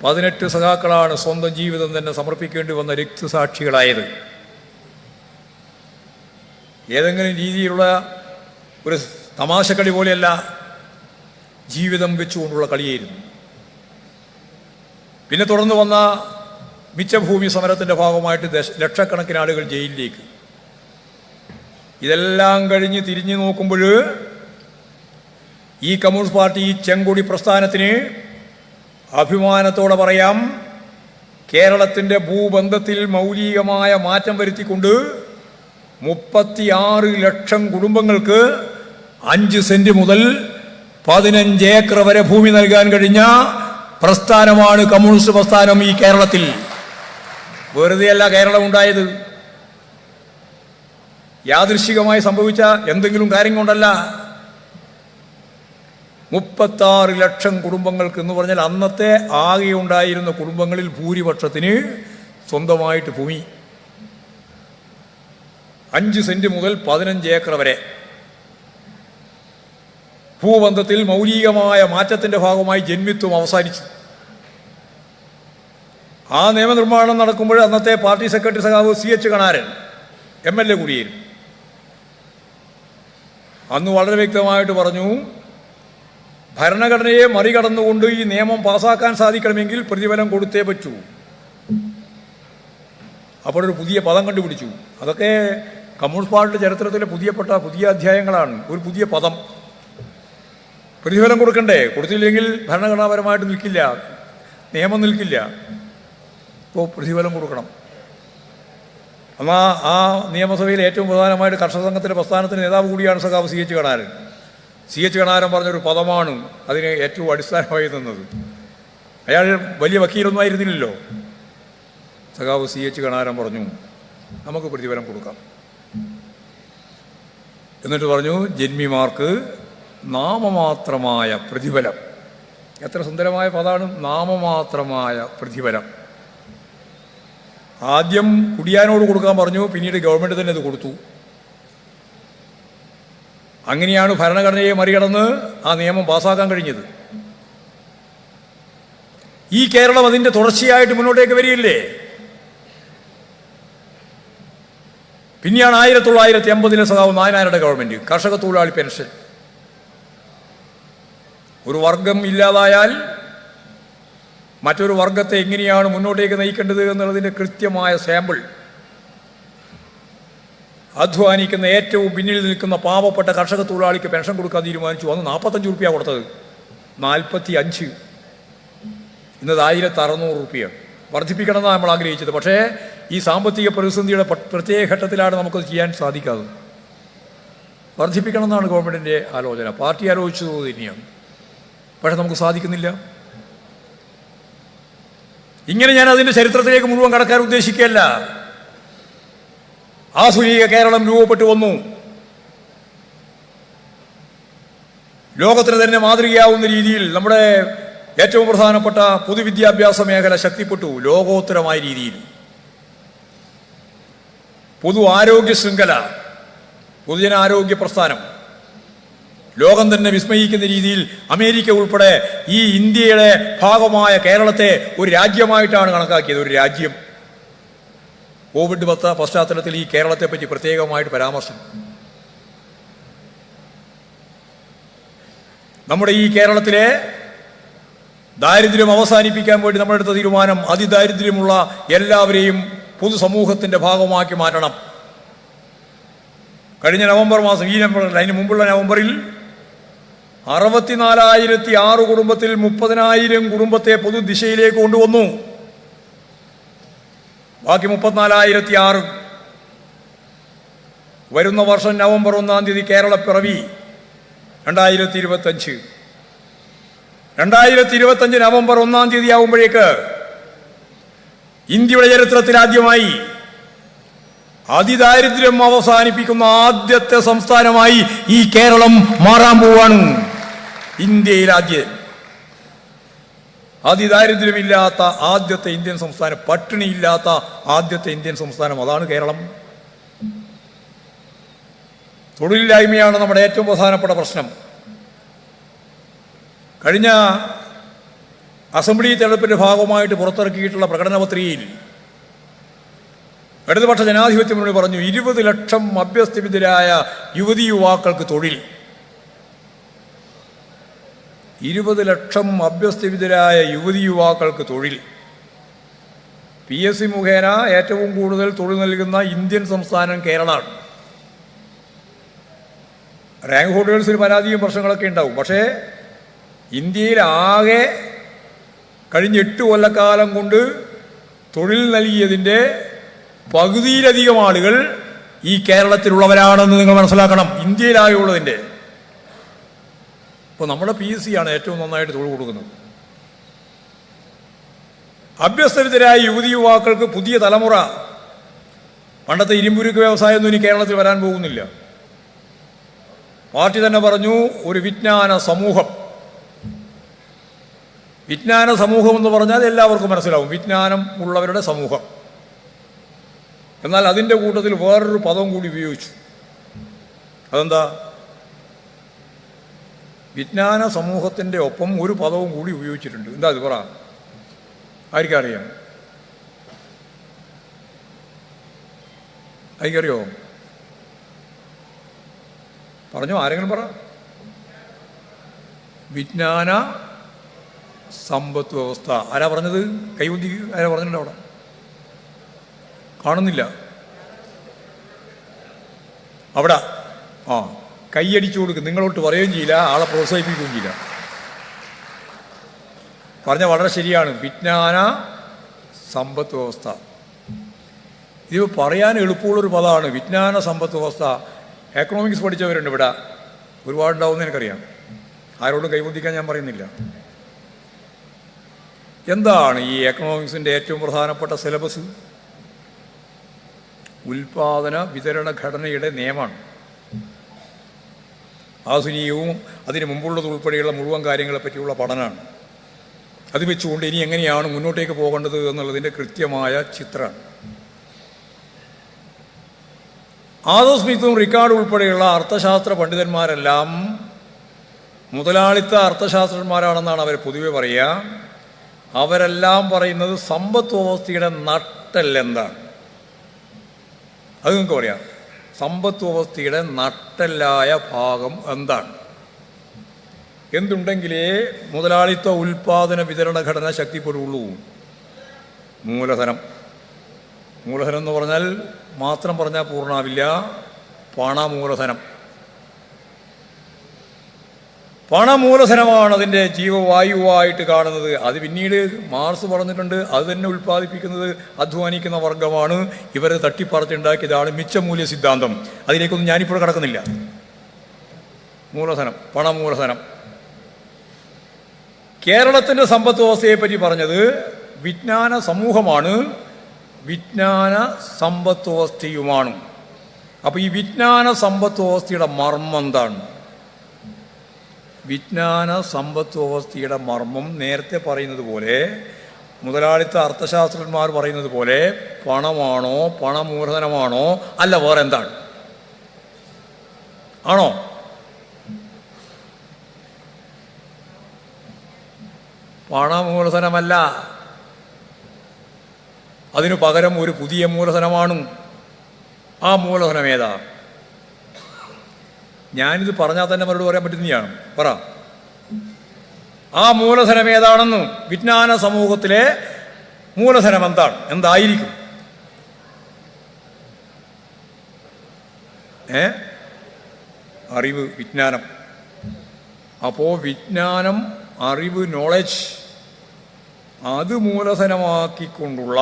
18 സഖാക്കളാണ് സ്വന്തം ജീവിതം തന്നെ സമർപ്പിക്കേണ്ടി വന്ന രക്തസാക്ഷികളായത്. ഏതെങ്കിലും രീതിയിലുള്ള ഒരു തമാശക്കളി പോലെയല്ല, ജീവിതം വെച്ചുകൊണ്ടുള്ള കളിയായിരുന്നു. പിന്നെ തുടർന്ന് വന്ന മിച്ചഭൂമി സമരത്തിൻ്റെ ഭാഗമായിട്ട് ലക്ഷക്കണക്കിന് ആളുകൾ ജയിലിലേക്ക്. ഇതെല്ലാം കഴിഞ്ഞ് തിരിഞ്ഞു നോക്കുമ്പോൾ ഈ കമ്മ്യൂണിസ്റ്റ് പാർട്ടി, ഈ ചെങ്കൊടി പ്രസ്ഥാനത്തിന് അഭിമാനത്തോടെ പറയാം, കേരളത്തിൻ്റെ ഭൂബന്ധത്തിൽ മൗലികമായ മാറ്റം വരുത്തിക്കൊണ്ട് 36 ലക്ഷം കുടുംബങ്ങൾക്ക് 5 സെന്റ് മുതൽ 15 ഏക്കർ വരെ ഭൂമി നൽകാൻ കഴിഞ്ഞ പ്രസ്ഥാനമാണ് കമ്മ്യൂണിസ്റ്റ് പ്രസ്ഥാനം ഈ കേരളത്തിൽ. വെറുതെയല്ല കേരളം ഉണ്ടായത്, യാദൃശ്ചികമായി സംഭവിച്ച എന്തെങ്കിലും കാര്യം കൊണ്ടല്ല. 36 ലക്ഷം കുടുംബങ്ങൾക്ക് എന്ന് പറഞ്ഞാൽ അന്നത്തെ ആകെ ഉണ്ടായിരുന്ന കുടുംബങ്ങളിൽ ഭൂരിപക്ഷത്തിന് സ്വന്തമായിട്ട് ഭൂമി 5 സെന്റ് മുതൽ 15 ഏക്കർ വരെ. ഭൂബന്ധത്തിൽ മൗലികമായ മാറ്റത്തിൻ്റെ ഭാഗമായി ജന്മിത്വം അവസാനിച്ചു. ആ നിയമനിർമ്മാണം നടക്കുമ്പോൾ അന്നത്തെ പാർട്ടി സെക്രട്ടറി സഖാവ് CH കണാരൻ MLA കൂടിയായിരുന്നു. അന്ന് വളരെ വ്യക്തമായിട്ട് പറഞ്ഞു, ഭരണഘടനയെ മറികടന്നുകൊണ്ട് ഈ നിയമം പാസ്സാക്കാൻ സാധിക്കണമെങ്കിൽ പ്രതിഫലം കൊടുത്തേ പറ്റൂ. അപ്പോഴൊരു പുതിയ പദം കണ്ടുപിടിച്ചു. അതൊക്കെ കമ്മ്യൂണിസ്റ്റ് പാർട്ടിയുടെ ചരിത്രത്തിലെ പുതിയ അധ്യായങ്ങളാണ്. ഒരു പുതിയ പദം, പ്രതിഫലം കൊടുക്കണ്ടേ? കൊടുത്തില്ലെങ്കിൽ ഭരണഘടനാപരമായിട്ട് നിൽക്കില്ല, നിയമം നിൽക്കില്ല. ഇപ്പോൾ പ്രതിഫലം കൊടുക്കണം. എന്നാൽ ആ നിയമസഭയിൽ ഏറ്റവും പ്രധാനമായിട്ട് കർഷക സംഘത്തിൻ്റെ പ്രസ്ഥാനത്തിന് നേതാവ് കൂടിയാണ് സഖാവ് CH കണാരൻ. CH കണാരൻ പറഞ്ഞൊരു പദമാണ് അതിന് ഏറ്റവും അടിസ്ഥാനമായി നിന്നത്. അയാൾ വലിയ വക്കീലൊന്നും ആയിരുന്നില്ലല്ലോ. സഖാവ് CH കണാരൻ പറഞ്ഞു, നമുക്ക് പ്രതിഫലം കൊടുക്കാം. എന്നിട്ട് പറഞ്ഞു ജന്മിമാർക്ക് നാമമാത്രമായ പ്രതിഫലം. എത്ര സുന്ദരമായ പദമാണ്, നാമമാത്രമായ പ്രതിഫലം. ആദ്യം കുടിയാനോട് കൊടുക്കാൻ പറഞ്ഞു, പിന്നീട് ഗവൺമെൻറ് തന്നെ അത് കൊടുത്തു. അങ്ങനെയാണ് ഭരണഘടനയെ മറികടന്ന് ആ നിയമം പാസ്സാക്കാൻ കഴിഞ്ഞത്. ഈ കേരളം അതിൻ്റെ തുടർച്ചയായിട്ട് മുന്നോട്ടേക്ക് വരികയില്ലേ? പിന്നെയാണ് 1980 സഖാവ് നായനാരുടെ ഗവൺമെൻറ് കർഷക തൊഴിലാളി പെൻഷൻ. ഒരു വർഗം ഇല്ലാതായാൽ മറ്റൊരു വർഗത്തെ എങ്ങനെയാണ് മുന്നോട്ടേക്ക് നയിക്കേണ്ടത് എന്നുള്ളതിൻ്റെ കൃത്യമായ സാമ്പിൾ അധ്വാനിക്കുന്ന ഏറ്റവും പിന്നിൽ നിൽക്കുന്ന പാവപ്പെട്ട കർഷക തൊഴിലാളിക്ക് പെൻഷൻ കൊടുക്കാൻ തീരുമാനിച്ചു. അന്ന് 45 രൂപ കൊടുത്തത്, 45. ഇന്നത് 1600 രൂപയാണ്. വർദ്ധിപ്പിക്കണമെന്നാണ് നമ്മൾ ആഗ്രഹിച്ചത്. പക്ഷേ ഈ സാമ്പത്തിക പ്രതിസന്ധിയുടെ പ്രത്യേക ഘട്ടത്തിലാണ് നമുക്കത് ചെയ്യാൻ സാധിക്കാതെ. വർദ്ധിപ്പിക്കണമെന്നാണ് ഗവൺമെൻറ്റിൻ്റെ ആലോചന, പാർട്ടി ആലോചിച്ചത് തന്നെയാണ്. പക്ഷെ നമുക്ക് സാധിക്കുന്നില്ല. ഇങ്ങനെ ഞാൻ അതിൻ്റെ ചരിത്രത്തിലേക്ക് മുഴുവൻ കടക്കാൻ ഉദ്ദേശിക്കുകയല്ല. ആധുനിക കേരളം രൂപപ്പെട്ടു വന്നു. ലോകത്തിന് തന്നെ മാതൃകയാവുന്ന രീതിയിൽ നമ്മുടെ ഏറ്റവും പ്രധാനപ്പെട്ട പൊതുവിദ്യാഭ്യാസ മേഖല ശക്തിപ്പെട്ടു. ലോകോത്തരമായ രീതിയിൽ പൊതു ആരോഗ്യ ശൃംഖല, പൊതുജനാരോഗ്യ പ്രസ്ഥാനം ലോകം തന്നെ വിസ്മയിക്കുന്ന രീതിയിൽ അമേരിക്ക ഉൾപ്പെടെ ഈ ഇന്ത്യയുടെ ഭാഗമായ കേരളത്തെ ഒരു രാജ്യമായിട്ടാണ് കണക്കാക്കിയത്. ഒരു രാജ്യം. കോവിഡ് പശ്ചാത്തലത്തിൽ ഈ കേരളത്തെ പറ്റി പ്രത്യേകമായിട്ട് പരാമർശം. നമ്മുടെ ഈ കേരളത്തിലെ ദാരിദ്ര്യം അവസാനിപ്പിക്കാൻ വേണ്ടി നമ്മളെടുത്ത തീരുമാനം അതിദാരിദ്ര്യമുള്ള എല്ലാവരെയും പൊതുസമൂഹത്തിൻ്റെ ഭാഗമാക്കി മാറ്റണം. കഴിഞ്ഞ നവംബർ മാസം, ഈ നവംബറിൽ, അതിന് മുമ്പുള്ള നവംബറിൽ 64,006 കുടുംബത്തിൽ 30,000 കുടുംബത്തെ പൊതുദിശയിലേക്ക് കൊണ്ടുവന്നു. ബാക്കി 34,006. വരുന്ന വർഷം നവംബർ 1-ാം തീയതി കേരളപ്പിറവി 2025. 2025 നവംബർ 1-ാം തീയതി ആവുമ്പോഴേക്ക് ഇന്ത്യയുടെ ചരിത്രത്തിൽ ആദ്യമായി അതിദാരിദ്ര്യം അവസാനിപ്പിക്കുന്ന ആദ്യത്തെ സംസ്ഥാനമായി ഈ കേരളം മാറാൻ പോവാണ്. ഇന്ത്യയിൽ ആദ്യം അതിദാരിദ്ര്യമില്ലാത്ത ആദ്യത്തെ ഇന്ത്യൻ സംസ്ഥാനം, പട്ടിണിയില്ലാത്ത ആദ്യത്തെ ഇന്ത്യൻ സംസ്ഥാനം, അതാണ് കേരളം. തൊഴിലില്ലായ്മയാണ് നമ്മുടെ ഏറ്റവും പ്രധാനപ്പെട്ട പ്രശ്നം. കഴിഞ്ഞ അസംബ്ലി തെരഞ്ഞെടുപ്പിൻ്റെ ഭാഗമായിട്ട് പുറത്തിറക്കിയിട്ടുള്ള പ്രകടന പത്രികയിൽ ഇടതുപക്ഷ ജനാധിപത്യ മുന്നണി പറഞ്ഞു 20 ലക്ഷം അഭ്യസ്തവിദ്യരായ യുവതി യുവാക്കൾക്ക് തൊഴിൽ. 20 ലക്ഷം അഭ്യസ്തവിദ്യരായ യുവതി യുവാക്കൾക്ക് തൊഴിൽ. PSC മുഖേന ഏറ്റവും കൂടുതൽ തൊഴിൽ നൽകുന്ന ഇന്ത്യൻ സംസ്ഥാനം കേരളമാണ്. റാങ്ക് ഹോൾഡേഴ്സിന് പരാതിയും പ്രശ്നങ്ങളൊക്കെ ഉണ്ടാവും. പക്ഷേ ഇന്ത്യയിൽ ആകെ കഴിഞ്ഞ 8 കൊല്ലക്കാലം കൊണ്ട് തൊഴിൽ നൽകിയതിൻ്റെ പകുതിയിലധികം ആളുകൾ ഈ കേരളത്തിലുള്ളവരാണെന്ന് നിങ്ങൾ മനസ്സിലാക്കണം. ഇന്ത്യയിലായുള്ളതിൻ്റെ. ഇപ്പോൾ നമ്മുടെ PSC ആണ് ഏറ്റവും നന്നായിട്ട് തൊഴിൽ കൊടുക്കുന്നത്. അഭ്യസ്തവിദ്യരായ യുവതി യുവാക്കൾക്ക് പുതിയ തലമുറ, പണ്ടത്തെ ഇരുമ്പുരുക്ക് വ്യവസായമൊന്നും ഇനി കേരളത്തിൽ വരാൻ പോകുന്നില്ല. പാർട്ടി തന്നെ പറഞ്ഞു ഒരു വിജ്ഞാന സമൂഹം. വിജ്ഞാന സമൂഹം എന്ന് പറഞ്ഞാൽ എല്ലാവർക്കും മനസ്സിലാവും, വിജ്ഞാനം ഉള്ളവരുടെ സമൂഹം. എന്നാൽ അതിൻ്റെ കൂട്ടത്തിൽ വേറൊരു പദം കൂടി ഉപയോഗിച്ചു. അതെന്താ? വിജ്ഞാന സമൂഹത്തിൻ്റെ ഒപ്പം ഒരു പദവും കൂടി ഉപയോഗിച്ചിട്ടുണ്ട്. എന്താ അത്? പറ, ആർക്കറിയാം? ആർക്കറിയോ? പറഞ്ഞോ, ആരെങ്കിലും പറ. വിജ്ഞാന സമ്പദ് വ്യവസ്ഥ. ആരാ പറഞ്ഞത്? കൈവന്തി ആരാ പറഞ്ഞിട്ടുണ്ട്? അവിടെ കാണുന്നില്ല. അവിടെ കൈയടിച്ചു കൊടുക്കും. നിങ്ങളോട്ട് പറയുകയും ചെയ്യില്ല, ആളെ പ്രോത്സാഹിപ്പിക്കുകയും ചെയ്യില്ല. പറഞ്ഞ വളരെ ശരിയാണ്. വിജ്ഞാന സമ്പദ് വ്യവസ്ഥ. ഇത് പറയാൻ എളുപ്പമുള്ളൊരു പദമാണ് വിജ്ഞാന സമ്പദ് വ്യവസ്ഥ. എക്കണോമിക്സ് പഠിച്ചവരുണ്ട് ഇവിടെ, ഒരുപാടുണ്ടാവുമെന്ന് എനിക്കറിയാം. ആരോടും കൈവന്തിക്കാൻ ഞാൻ പറയുന്നില്ല. എന്താണ് ഈ എക്കണോമിക്സിൻ്റെ ഏറ്റവും പ്രധാനപ്പെട്ട സിലബസ്? ഉൽപാദന വിതരണ ഘടനയുടെ നിയമമാണ്. ആധുനികവും അതിന് മുമ്പുള്ളതുൾപ്പെടെയുള്ള മുഴുവൻ കാര്യങ്ങളെ പറ്റിയുള്ള പഠനമാണ്. അത് വെച്ചുകൊണ്ട് ഇനി എങ്ങനെയാണ് മുന്നോട്ടേക്ക് പോകേണ്ടത് എന്നുള്ളതിൻ്റെ കൃത്യമായ ചിത്രമാണ്. ആദം സ്മിത്തും റിക്കാർഡ് ഉൾപ്പെടെയുള്ള അർത്ഥശാസ്ത്ര പണ്ഡിതന്മാരെല്ലാം മുതലാളിത്ത അർത്ഥശാസ്ത്രന്മാരാണെന്നാണ് അവർ പൊതുവെ പറയുക. അവരെല്ലാം പറയുന്നത് സമ്പദ് വ്യവസ്ഥയുടെ നട്ടെല്ലെന്താണ്, അത് നിങ്ങൾക്ക് പറയാം. സമ്പദ് വ്യവസ്ഥയുടെ നട്ടെല്ലായ ഭാഗം എന്താണ്? എന്തുണ്ടെങ്കിലേ മുതലാളിത്ത ഉൽപാദന വിതരണ ഘടന ശക്തിപ്പെടുകയുള്ളൂ. മൂലധനം. മൂലധനം എന്ന് പറഞ്ഞാൽ മാത്രം പറഞ്ഞാൽ പൂർണ്ണമാവില്ല. പണമൂലധനം. പണമൂലധനമാണ് അതിൻ്റെ ജീവവായുവായിട്ട് കാണുന്നത്. അത് പിന്നീട് മാർക്സ് പറഞ്ഞിട്ടുണ്ട്, അത് തന്നെ ഉൽപ്പാദിപ്പിക്കുന്നത് അധ്വാനിക്കുന്ന വർഗമാണ്. ഇവർ തട്ടിപ്പറച്ചുണ്ടാക്കിയതാണ് മിച്ചമൂല്യ സിദ്ധാന്തം. അതിലേക്കൊന്നും ഞാനിപ്പോൾ കടക്കുന്നില്ല. മൂലധനം, പണമൂലധനം. കേരളത്തിൻ്റെ സമ്പദ് വ്യവസ്ഥയെപ്പറ്റി പറഞ്ഞത് വിജ്ഞാന സമൂഹമാണ്, വിജ്ഞാന സമ്പദ് വ്യവസ്ഥയുമാണ്. അപ്പോൾ ഈ വിജ്ഞാന സമ്പദ് വ്യവസ്ഥയുടെ മർമ്മം എന്താണ്? വിജ്ഞാന സമ്പദ് വ്യവസ്ഥയുടെ മർമ്മം നേരത്തെ പറയുന്നത് പോലെ, മുതലാളിത്ത അർത്ഥശാസ്ത്രന്മാർ പറയുന്നത് പോലെ പണമാണോ, പണമൂലധനമാണോ, അല്ല വേറെ എന്താണ്? ആണോ? പണമൂലധനമല്ല, അതിനു പകരം ഒരു പുതിയ മൂലധനമാണ്. ആ മൂലധനം ഏതാ? ഞാനിത് പറഞ്ഞാൽ തന്നെ മറുപടി പറയാൻ പറ്റുന്നതാണ്. പറ, ആ മൂലധനം ഏതാണെന്ന്? വിജ്ഞാന സമൂഹത്തിലെ മൂലധനം എന്താണ്, എന്തായിരിക്കും? അറിവ്, വിജ്ഞാനം. അപ്പോൾ വിജ്ഞാനം, അറിവ്, നോളജ്, അത് മൂലധനമാക്കിക്കൊണ്ടുള്ള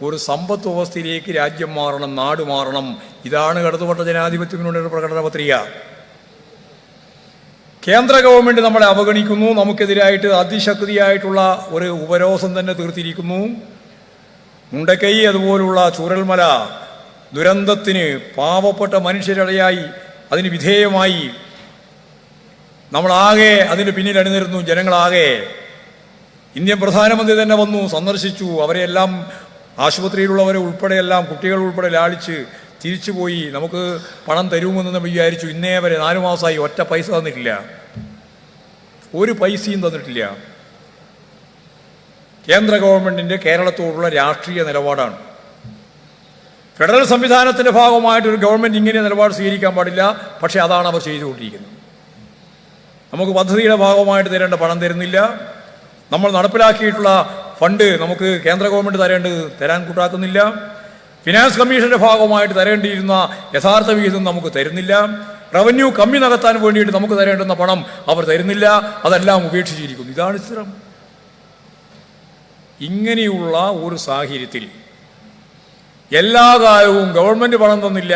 ഒരു സമ്പദ് വ്യവസ്ഥയിലേക്ക് രാജ്യം മാറണം, നാട് മാറണം. ഇതാണ് ഇടതുപക്ഷ ജനാധിപത്യത്തിനുള്ള പ്രകടന പത്രിക. കേന്ദ്ര ഗവൺമെൻറ് നമ്മളെ അവഗണിക്കുന്നു. നമുക്കെതിരായിട്ട് അതിശക്തിയായിട്ടുള്ള ഒരു ഉപരോധം തന്നെ തീർത്തിരിക്കുന്നു. മുണ്ടക്കൈ അതുപോലുള്ള ചൂരൽമല ദുരന്തത്തിന് പാവപ്പെട്ട മനുഷ്യരടയായി അതിന് വിധേയമായി നമ്മളാകെ അതിന് പിന്നിൽ അണിനിരുന്നു. ജനങ്ങളാകെ, ഇന്ത്യൻ പ്രധാനമന്ത്രി തന്നെ വന്നു, സന്ദർശിച്ചു. അവരെല്ലാം, ആശുപത്രിയിലുള്ളവരെ ഉൾപ്പെടെയെല്ലാം, കുട്ടികൾ ഉൾപ്പെടെ ലാളിച്ച് തിരിച്ചുപോയി. നമുക്ക് പണം തരുമെന്ന് വിചാരിച്ചു. ഇന്നേ വരെ 4 മാസമായി ഒറ്റ പൈസ തന്നിട്ടില്ല, ഒരു പൈസയും തന്നിട്ടില്ല. കേന്ദ്ര ഗവൺമെൻറ്റിൻ്റെ കേരളത്തോടുള്ള രാഷ്ട്രീയ നിലപാടാണ്. ഫെഡറൽ സംവിധാനത്തിൻ്റെ ഭാഗമായിട്ടൊരു ഗവൺമെൻറ് ഇങ്ങനെ നിലപാട് സ്വീകരിക്കാൻ പാടില്ല. പക്ഷേ അതാണ് അവർ ചെയ്തുകൊണ്ടിരിക്കുന്നത്. നമുക്ക് പദ്ധതിയുടെ ഭാഗമായിട്ട് തരേണ്ട പണം തരുന്നില്ല. നമ്മൾ നടപ്പിലാക്കിയിട്ടുള്ള ഫണ്ട് നമുക്ക് കേന്ദ്ര ഗവൺമെൻറ് തരാൻ കൂട്ടാക്കുന്നില്ല. ഫിനാൻസ് കമ്മീഷൻ്റെ ഭാഗമായിട്ട് തരേണ്ടിയിരുന്ന യഥാർത്ഥ വിഹിതം നമുക്ക് തരുന്നില്ല. റവന്യൂ കമ്മി നികത്താൻ വേണ്ടിയിട്ട് നമുക്ക് തരേണ്ടുന്ന പണം അവർ തരുന്നില്ല. അതെല്ലാം ഉപേക്ഷിച്ചിരിക്കുന്നു. ഇതാണ് സ്ഥിരം. ഇങ്ങനെയുള്ള ഒരു സാഹചര്യത്തിൽ എല്ലാ കാലവും ഗവൺമെൻറ് പണം തന്നില്ല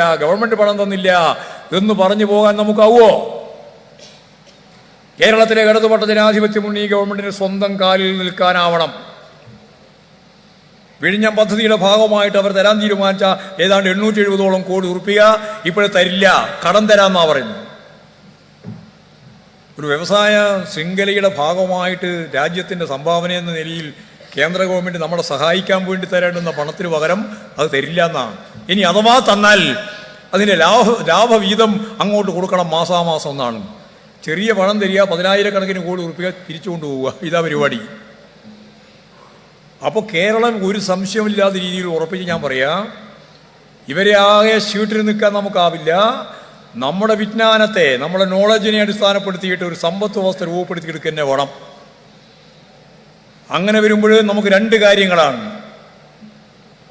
എന്ന് പറഞ്ഞു പോകാൻ നമുക്കാവോ? കേരളത്തിലെ ഇടതുപക്ഷ ജനാധിപത്യ മുന്നണി ഗവൺമെൻറ്റിന് സ്വന്തം കാലിൽ നിൽക്കാനാവണം. വിഴിഞ്ഞം പദ്ധതിയുടെ ഭാഗമായിട്ട് അവർ തരാൻ തീരുമാനിച്ച ഏതാണ്ട് 870 കോടി രൂപ ഇപ്പോഴും തരില്ല, കടം തരാമെന്നാണ് പറയുന്നത്. ഒരു വ്യവസായ ശൃംഖലയുടെ ഭാഗമായിട്ട് രാജ്യത്തിൻ്റെ സംഭാവന എന്ന നിലയിൽ കേന്ദ്ര ഗവൺമെൻറ് നമ്മളെ സഹായിക്കാൻ വേണ്ടി തരേണ്ടുന്ന പണത്തിന് പകരം അത് തരില്ല എന്നാണ്. ഇനി അഥവാ തന്നാൽ അതിൻ്റെ ലാഭവീതം അങ്ങോട്ട് കൊടുക്കണം മാസാമാസം എന്നാണ്. ചെറിയ പണം തരിക, 10,000 കോടി രൂപ തിരിച്ചു കൊണ്ടുപോവുക, ഇതാ പരിപാടി. അപ്പോൾ കേരളം ഒരു സംശയമില്ലാത്ത രീതിയിൽ ഉറപ്പിച്ച് ഞാൻ പറയാം, ഇവരെ ആകെ ഷീട്ടിൽ നിൽക്കാൻ നമുക്കാവില്ല. നമ്മുടെ വിജ്ഞാനത്തെ, നമ്മുടെ നോളജിനെ അടിസ്ഥാനപ്പെടുത്തിയിട്ട് ഒരു സമ്പദ് വ്യവസ്ഥ രൂപപ്പെടുത്തിയെടുക്കുക തന്നെ വേണം. അങ്ങനെ വരുമ്പോൾ നമുക്ക് 2 കാര്യങ്ങളാണ്.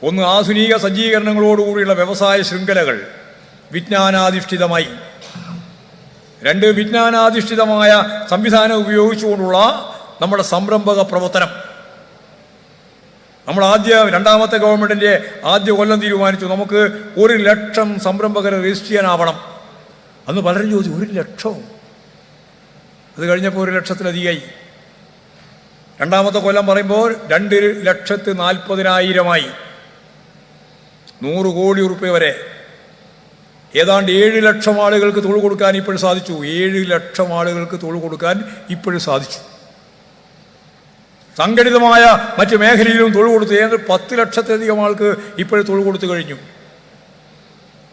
ഒന്ന്, ആധുനിക സജ്ജീകരണങ്ങളോടുകൂടിയുള്ള വ്യവസായ ശൃംഖലകൾ വിജ്ഞാനാധിഷ്ഠിതമായി. 2, വിജ്ഞാനാധിഷ്ഠിതമായ സംവിധാനം ഉപയോഗിച്ചുകൊണ്ടുള്ള നമ്മുടെ സംരംഭക പ്രവർത്തനം. നമ്മൾ രണ്ടാമത്തെ ഗവൺമെൻറ്റിൻ്റെ ആദ്യ കൊല്ലം തീരുമാനിച്ചു നമുക്ക് 1 ലക്ഷം സംരംഭകരെ രജിസ്റ്റർ ചെയ്യാനാവണം. അന്ന് പലരും ചോദിച്ചു, 1 ലക്ഷം? അത് കഴിഞ്ഞപ്പോൾ 1 ലക്ഷത്തിലധികമായി. രണ്ടാമത്തെ കൊല്ലം പറയുമ്പോൾ 2,40,000 100 കോടി രൂപ വരെ. ഏതാണ്ട് 7 ലക്ഷം ആളുകൾക്ക് തൊഴിൽ കൊടുക്കാൻ ഇപ്പോഴും സാധിച്ചു. 7 ലക്ഷം ആളുകൾക്ക് തൊഴിൽ കൊടുക്കാൻ ഇപ്പോഴും സാധിച്ചു. സംഘടിതമായ മറ്റ് മേഖലയിലും തൊഴിൽ കൊടുത്തു. ഏതാണ്ട് 10 ലക്ഷത്തിലധികം ആൾക്ക് ഇപ്പോഴും തൊഴിൽ കൊടുത്തു കഴിഞ്ഞു.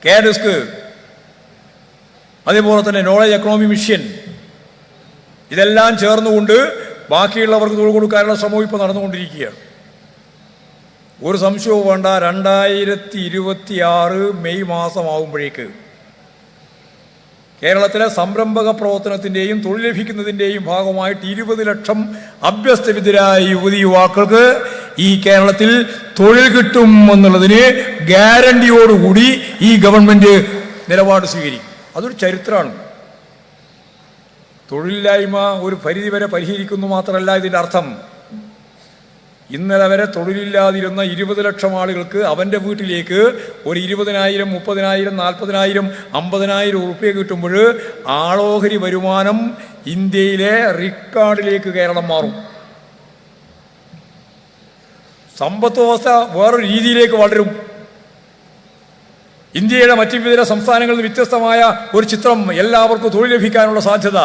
കെഡെസ്ക്, അതേപോലെ തന്നെ നോളജ് എക്കണോമി മിഷൻ, ഇതെല്ലാം ചേർന്നുകൊണ്ട് ബാക്കിയുള്ളവർക്ക് തൊഴിൽ കൊടുക്കാനുള്ള ശ്രമം ഇപ്പോൾ നടന്നുകൊണ്ടിരിക്കുകയാണ്. ഒരു സംശയവും വേണ്ട, 2026 മെയ് മാസമാകുമ്പോഴേക്ക് കേരളത്തിലെ സംരംഭക പ്രവർത്തനത്തിൻ്റെയും തൊഴിൽ ലഭിക്കുന്നതിൻ്റെയും ഭാഗമായിട്ട് 20 ലക്ഷം അഭ്യസ്തവിദ്യരായ യുവാക്കൾക്ക് ഈ കേരളത്തിൽ തൊഴിൽ കിട്ടും എന്നുള്ളതിന് ഗ്യാരണ്ടിയോടുകൂടി ഈ ഗവൺമെൻറ് നിലപാട് സ്വീകരിക്കും. അതൊരു ചരിത്രമാണ്. തൊഴിലില്ലായ്മ ഒരു പരിധിവരെ പരിഹരിക്കുന്നു മാത്രമല്ല ഇതിൻ്റെ അർത്ഥം. ഇന്നലെ വരെ തൊഴിലില്ലാതിരുന്ന 20 ലക്ഷം ആളുകൾക്ക് അവൻ്റെ വീട്ടിലേക്ക് ഒരു 20,000, 30,000, 40,000, 50,000 ഉറുപ്പിക കിട്ടുമ്പോൾ ആളോഹരി വരുമാനം ഇന്ത്യയിലെ റിക്കാർഡിലേക്ക് കേരളം മാറും. സമ്പത്ത് വ്യവസ്ഥ വേറൊരു രീതിയിലേക്ക് വളരും. ഇന്ത്യയുടെ മറ്റു വിവിധ സംസ്ഥാനങ്ങളിൽ നിന്ന് വ്യത്യസ്തമായ ഒരു ചിത്രം, എല്ലാവർക്കും തൊഴിൽ ലഭിക്കാനുള്ള സാധ്യത.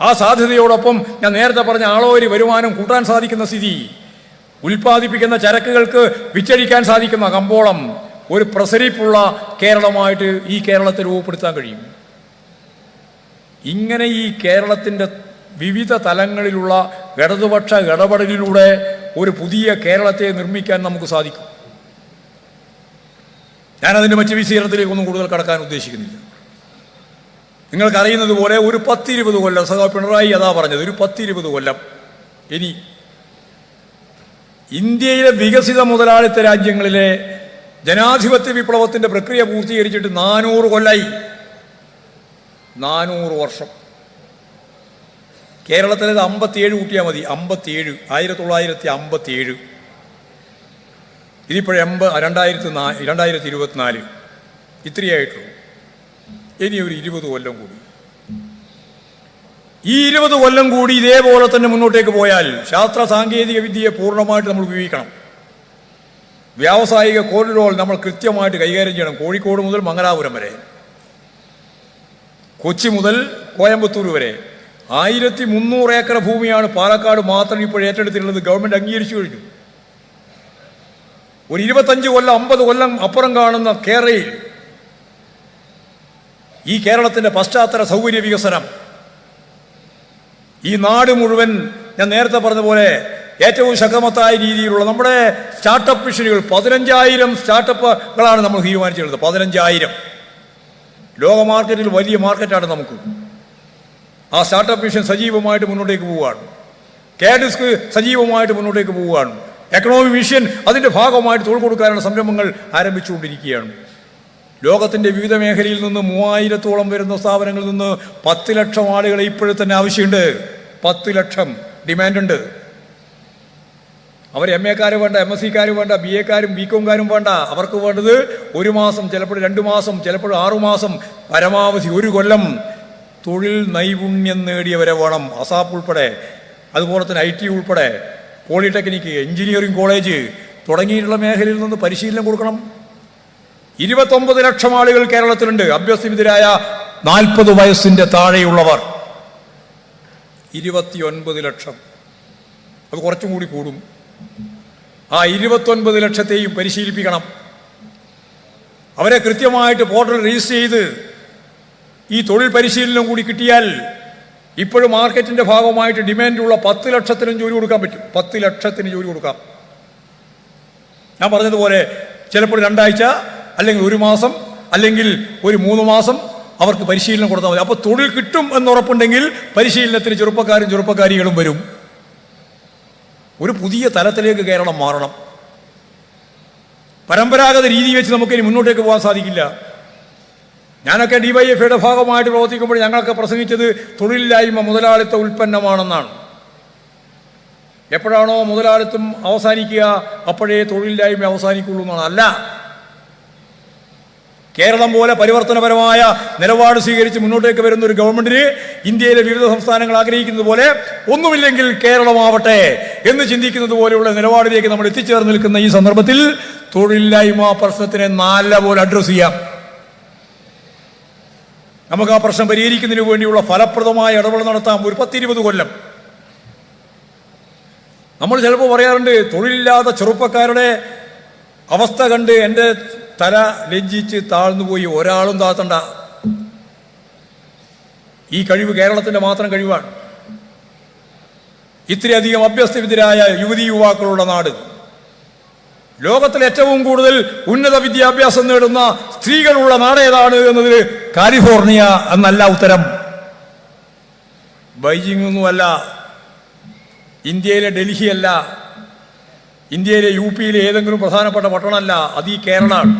ആ സാധ്യതയോടൊപ്പം ഞാൻ നേരത്തെ പറഞ്ഞ ആളോഹരി വരുമാനം കൂട്ടാൻ സാധിക്കുന്ന സ്ഥിതി, ഉൽപ്പാദിപ്പിക്കുന്ന ചരക്കുകൾക്ക് വിറ്റഴിക്കാൻ സാധിക്കുന്ന കമ്പോളം, ഒരു പ്രസരിപ്പുള്ള കേരളമായിട്ട് ഈ കേരളത്തെ രൂപപ്പെടുത്താൻ കഴിയും. ഇങ്ങനെ ഈ കേരളത്തിൻ്റെ വിവിധ തലങ്ങളിലുള്ള ഇടതുപക്ഷ ഇടപെടലിലൂടെ ഒരു പുതിയ കേരളത്തെ നിർമ്മിക്കാൻ നമുക്ക് സാധിക്കും. ഞാനതിൻ്റെ മറ്റ് വിശീലനത്തിലേക്കൊന്നും കൂടുതൽ കടക്കാൻ ഉദ്ദേശിക്കുന്നില്ല. നിങ്ങൾക്കറിയുന്നത് പോലെ ഒരു 10-20 കൊല്ലം, സഖാവ് പിണറായി അതാ പറഞ്ഞത്, ഒരു 10-20 കൊല്ലം ഇനി ഇന്ത്യയിലെ വികസിത മുതലാളിത്ത രാജ്യങ്ങളിലെ ജനാധിപത്യ വിപ്ലവത്തിൻ്റെ പ്രക്രിയ പൂർത്തീകരിച്ചിട്ട് 400 കൊല്ലായി. 400 വർഷം. കേരളത്തിലേത് 57 കൂട്ടിയാൽ മതി. 57, 1957. ഇതിപ്പോഴും 2024. ഇത്രയായിട്ടുള്ളൂ. ഇനി ഒരു 20 കൊല്ലം കൂടി. ഈ 20 കൊല്ലം കൂടി ഇതേപോലെ തന്നെ മുന്നോട്ടേക്ക് പോയാൽ ശാസ്ത്ര സാങ്കേതിക വിദ്യയെ പൂർണ്ണമായിട്ട് നമ്മൾ ഉപയോഗിക്കണം. വ്യാവസായിക കോറിഡോർ നമ്മൾ കൃത്യമായിട്ട് കൈകാര്യം ചെയ്യണം. കോഴിക്കോട് മുതൽ മംഗലാപുരം വരെ, കൊച്ചി മുതൽ കോയമ്പത്തൂർ വരെ 1300 ഏക്കർ ഭൂമിയാണ് പാലക്കാട് മാത്രം ഇപ്പോൾ ഏറ്റെടുത്തിട്ടുള്ളത്. ഗവൺമെൻറ് അംഗീകരിച്ചു കഴിഞ്ഞു. ഒരു 25 കൊല്ലം 50 കൊല്ലം അപ്പുറം കാണുന്ന കേരളയിൽ ഈ കേരളത്തിൻ്റെ പശ്ചാത്തല സൗകര്യ വികസനം, ഈ നാട് മുഴുവൻ ഞാൻ നേരത്തെ പറഞ്ഞ പോലെ ഏറ്റവും ശക്തമത്തായ രീതിയിലുള്ള നമ്മുടെ സ്റ്റാർട്ടപ്പ് മിഷനുകൾ, 15,000 സ്റ്റാർട്ടപ്പുകളാണ് നമ്മൾ തീരുമാനിച്ചിട്ടുള്ളത്. 15,000. ലോക മാർക്കറ്റിൽ വലിയ മാർക്കറ്റാണ് നമുക്ക്. ആ സ്റ്റാർട്ടപ്പ് മിഷൻ സജീവമായിട്ട് മുന്നോട്ടേക്ക് പോവുകയാണ്. കെഡെസ്ക് സജീവമായിട്ട് മുന്നോട്ടേക്ക് പോവുകയാണ്. എക്കണോമി മിഷൻ അതിൻ്റെ ഭാഗമായിട്ട് തൊഴിൽ കൊടുക്കാനുള്ള സംരംഭങ്ങൾ ആരംഭിച്ചുകൊണ്ടിരിക്കുകയാണ്. ലോകത്തിൻ്റെ വിവിധ മേഖലയിൽ നിന്ന് 3000-ഓളം വരുന്ന സ്ഥാപനങ്ങളിൽ നിന്ന് 10 ലക്ഷം ആളുകളെ ഇപ്പോഴും തന്നെ ആവശ്യമുണ്ട്. 10 ലക്ഷം ഡിമാൻഡുണ്ട്. അവർ MA-ക്കാർ വേണ്ട, MSc-ക്കാർ വേണ്ട, BA-ക്കാരും BCom-കാരും വേണ്ട. അവർക്ക് വേണ്ടത് 1 മാസം, ചിലപ്പോൾ 2 മാസം, ചിലപ്പോൾ 6 മാസം, പരമാവധി 1 കൊല്ലം തൊഴിൽ നൈപുണ്യം നേടിയവരെ വേണം. അസാപ്പ് ഉൾപ്പെടെ, അതുപോലെ തന്നെ IT ഉൾപ്പെടെ, പോളിടെക്നിക്ക്, എഞ്ചിനീയറിംഗ് കോളേജ് തുടങ്ങിയിട്ടുള്ള മേഖലയിൽ നിന്ന് പരിശീലനം കൊടുക്കണം. 29 ലക്ഷം ആളുകൾ കേരളത്തിലുണ്ട്. അഭ്യസ്തവിദ്യരായ 40 വയസ്സിൻ്റെ താഴെയുള്ളവർ 29 ലക്ഷം. അത് കുറച്ചും കൂടി കൂടും. ആ 29 ലക്ഷത്തെയും പരിശീലിപ്പിക്കണം. അവരെ കൃത്യമായിട്ട് പോർട്ടൽ രജിസ്റ്റർ ചെയ്ത് ഈ തൊഴിൽ പരിശീലനം കൂടി കിട്ടിയാൽ ഇപ്പോഴും മാർക്കറ്റിൻ്റെ ഭാഗമായിട്ട് ഡിമാൻഡുള്ള 10 ലക്ഷത്തിനും ജോലി കൊടുക്കാൻ പറ്റും. 10 ലക്ഷത്തിന് ജോലി കൊടുക്കാം. ഞാൻ പറഞ്ഞതുപോലെ ചിലപ്പോൾ 2 ആഴ്ച, അല്ലെങ്കിൽ 1 മാസം, അല്ലെങ്കിൽ ഒരു 3 മാസം അവർക്ക് പരിശീലനം കൊടുത്താൽ മതി. അപ്പോൾ തൊഴിൽ കിട്ടും എന്നുറപ്പുണ്ടെങ്കിൽ പരിശീലനത്തിന് ചെറുപ്പക്കാരികളും വരും. ഒരു പുതിയ തലത്തിലേക്ക് കേരളം മാറണം. പരമ്പരാഗത രീതി വെച്ച് നമുക്കിനി മുന്നോട്ടേക്ക് പോകാൻ സാധിക്കില്ല. ഞാനൊക്കെ DYFIയുടെ ഭാഗമായിട്ട് പ്രവർത്തിക്കുമ്പോൾ ഞങ്ങളൊക്കെ പ്രസംഗിച്ചത് തൊഴിലില്ലായ്മ മുതലാളിത്ത ഉൽപ്പന്നമാണെന്നാണ്. എപ്പോഴാണോ മുതലാളിത്തം അവസാനിക്കുക അപ്പോഴേ തൊഴിലില്ലായ്മ അവസാനിക്കുള്ളൂ എന്നാണ്. അല്ല, കേരളം പോലെ പരിവർത്തനപരമായ നിലപാട് സ്വീകരിച്ച് മുന്നോട്ടേക്ക് വരുന്ന ഒരു ഗവൺമെന്റിന് ഇന്ത്യയിലെ വിവിധ സംസ്ഥാനങ്ങൾ ആഗ്രഹിക്കുന്നത് പോലെ ഒന്നുമില്ലെങ്കിൽ കേരളമാവട്ടെ എന്ന് ചിന്തിക്കുന്നത് പോലെയുള്ള നിലപാടിലേക്ക് നമ്മൾ എത്തിച്ചേർന്ന് നിൽക്കുന്ന ഈ സന്ദർഭത്തിൽ തൊഴിലില്ലായ്മ പ്രശ്നത്തിനെ നല്ലപോലെ അഡ്രസ് ചെയ്യാം. നമുക്ക് ആ പ്രശ്നം പരിഹരിക്കുന്നതിന് വേണ്ടിയുള്ള ഫലപ്രദമായ ഇടപെടൽ നടത്താം. ഒരു 10-20 കൊല്ലം. നമ്മൾ ചിലപ്പോൾ പറയാറുണ്ട്, തൊഴിലില്ലാത്ത ചെറുപ്പക്കാരുടെ അവസ്ഥ കണ്ട് എൻ്റെ തല ലജ്ജിച്ച് താഴ്ന്നുപോയി. ഒരാളും താഴ്ത്തണ്ട. ഈ കഴിവ് കേരളത്തിൻ്റെ മാത്രം കഴിവാണ്. ഇത്രയധികം അഭ്യസ്തവിദ്യരായ യുവതി യുവാക്കളുള്ള നാട്, ലോകത്തിൽ ഏറ്റവും കൂടുതൽ ഉന്നത വിദ്യാഭ്യാസം നേടുന്ന സ്ത്രീകളുള്ള നാട് ഏതാണ് എന്നതിൽ കാലിഫോർണിയ എന്നല്ല ഉത്തരം. ബൈജിംഗ് ഒന്നുമല്ല, ഇന്ത്യയിലെ ഡൽഹിയല്ല, ഇന്ത്യയിലെ UP-യിലെ ഏതെങ്കിലും പ്രധാനപ്പെട്ട പട്ടണമല്ല, അത് ഈ കേരളമാണ്.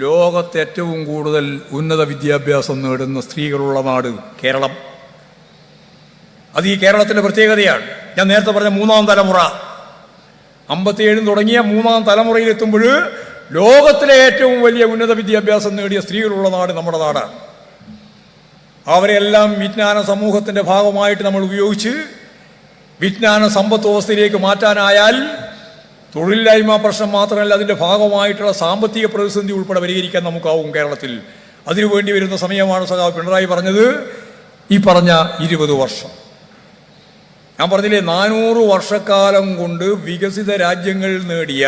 ലോകത്ത് ഏറ്റവും കൂടുതൽ ഉന്നത വിദ്യാഭ്യാസം നേടുന്ന സ്ത്രീകളുള്ള നാട് കേരളം. അത് ഈ കേരളത്തിൻ്റെ പ്രത്യേകതയാണ്. ഞാൻ നേരത്തെ പറഞ്ഞ 3-ാം തലമുറ, 57 തുടങ്ങിയ 3-ാം തലമുറയിലെത്തുമ്പോൾ ലോകത്തിലെ ഏറ്റവും വലിയ ഉന്നത വിദ്യാഭ്യാസം നേടിയ സ്ത്രീകളുള്ള നാട് നമ്മുടെ നാടാണ്. അവരെല്ലാം വിജ്ഞാന സമൂഹത്തിൻ്റെ ഭാഗമായിട്ട് നമ്മൾ ഉപയോഗിച്ച് വിജ്ഞാന സമ്പത്ത് വ്യവസ്ഥയിലേക്ക് മാറ്റാനായാൽ തൊഴിലില്ലായ്മ പ്രശ്നം മാത്രമല്ല, അതിൻ്റെ ഭാഗമായിട്ടുള്ള സാമ്പത്തിക പ്രതിസന്ധി ഉൾപ്പെടെ പരിഹരിക്കാൻ നമുക്കാവും കേരളത്തിൽ. അതിനുവേണ്ടി വരുന്ന സമയമാണ് സഖാവ് പിണറായി പറഞ്ഞത്, ഈ പറഞ്ഞ 20 വർഷം. ഞാൻ പറഞ്ഞില്ലേ, 400 വർഷക്കാലം കൊണ്ട് വികസിത രാജ്യങ്ങൾ നേടിയ,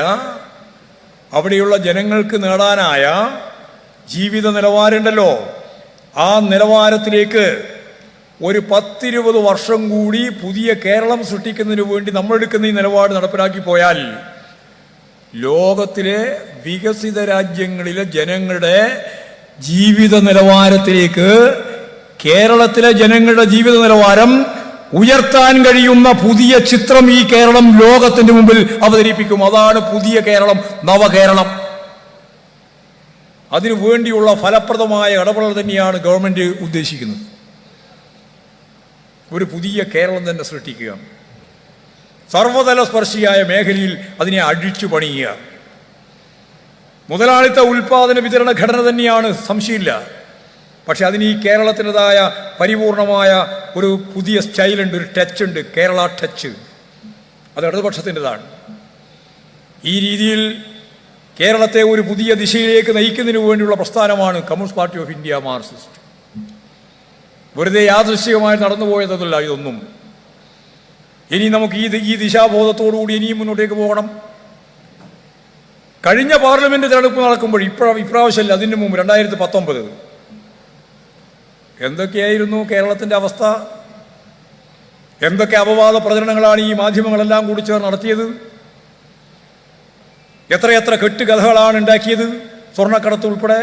അവിടെയുള്ള ജനങ്ങൾക്ക് നേടാനായ ജീവിത നിലവാരമുണ്ടല്ലോ, ആ നിലവാരത്തിലേക്ക് ഒരു 10-20 വർഷം കൂടി പുതിയ കേരളം സൃഷ്ടിക്കുന്നതിന് വേണ്ടി നമ്മളെടുക്കുന്ന ഈ നിലപാട് നടപ്പിലാക്കി പോയാൽ ലോകത്തിലെ വികസിത രാജ്യങ്ങളിലെ ജനങ്ങളുടെ ജീവിത നിലവാരത്തിലേക്ക് കേരളത്തിലെ ജനങ്ങളുടെ ജീവിത നിലവാരം ഉയർത്താൻ കഴിയുന്ന പുതിയ ചിത്രം ഈ കേരളം ലോകത്തിന്റെ മുമ്പിൽ അവതരിപ്പിക്കും. അതാണ് പുതിയ കേരളം, നവകേരളം. അതിനു വേണ്ടിയുള്ള ഫലപ്രദമായ ഇടപെടൽ തന്നെയാണ് ഗവൺമെന്റ് ഉദ്ദേശിക്കുന്നത്. ഒരു പുതിയ കേരളം തന്നെ സൃഷ്ടിക്കുക, സർവതല സ്പർശിയായ മേഖലയിൽ അതിനെ അടിച്ചു പണിയുക. മുതലാളിത്ത ഉൽപാദന വിതരണ ഘടന തന്നെയാണ്, സംശയമില്ല. പക്ഷെ അതിന് ഈ കേരളത്തിൻ്റെതായ പരിപൂർണമായ ഒരു പുതിയ സ്റ്റൈലുണ്ട്, ഒരു ടച്ച് ഉണ്ട്, കേരള ടച്ച്. അത് ഇടതുപക്ഷത്തിൻ്റെതാണ്. ഈ രീതിയിൽ കേരളത്തെ ഒരു പുതിയ ദിശയിലേക്ക് നയിക്കുന്നതിന് വേണ്ടിയുള്ള പ്രസ്ഥാനമാണ് communist Party of India, Marxist. വെറുതെ യാദൃശ്ചികമായി നടന്നുപോയതല്ല ഇതൊന്നും. ഇനി നമുക്ക് ഈ ദിശാബോധത്തോടുകൂടി ഇനിയും മുന്നോട്ടേക്ക് പോകണം. കഴിഞ്ഞ പാർലമെന്റ് തെരഞ്ഞെടുപ്പ് നടക്കുമ്പോൾ, ഇപ്രാവശ്യമല്ല, അതിന് മുമ്പ് 2019 എന്തൊക്കെയായിരുന്നു കേരളത്തിൻ്റെ അവസ്ഥ? എന്തൊക്കെ അപവാദ പ്രചരണങ്ങളാണ് ഈ മാധ്യമങ്ങളെല്ലാം കൂടി ചേർന്ന് നടത്തിയത്? എത്രയെത്ര കെട്ടുകഥകളാണ് ഉണ്ടാക്കിയത്, സ്വർണ്ണക്കടത്ത് ഉൾപ്പെടെ.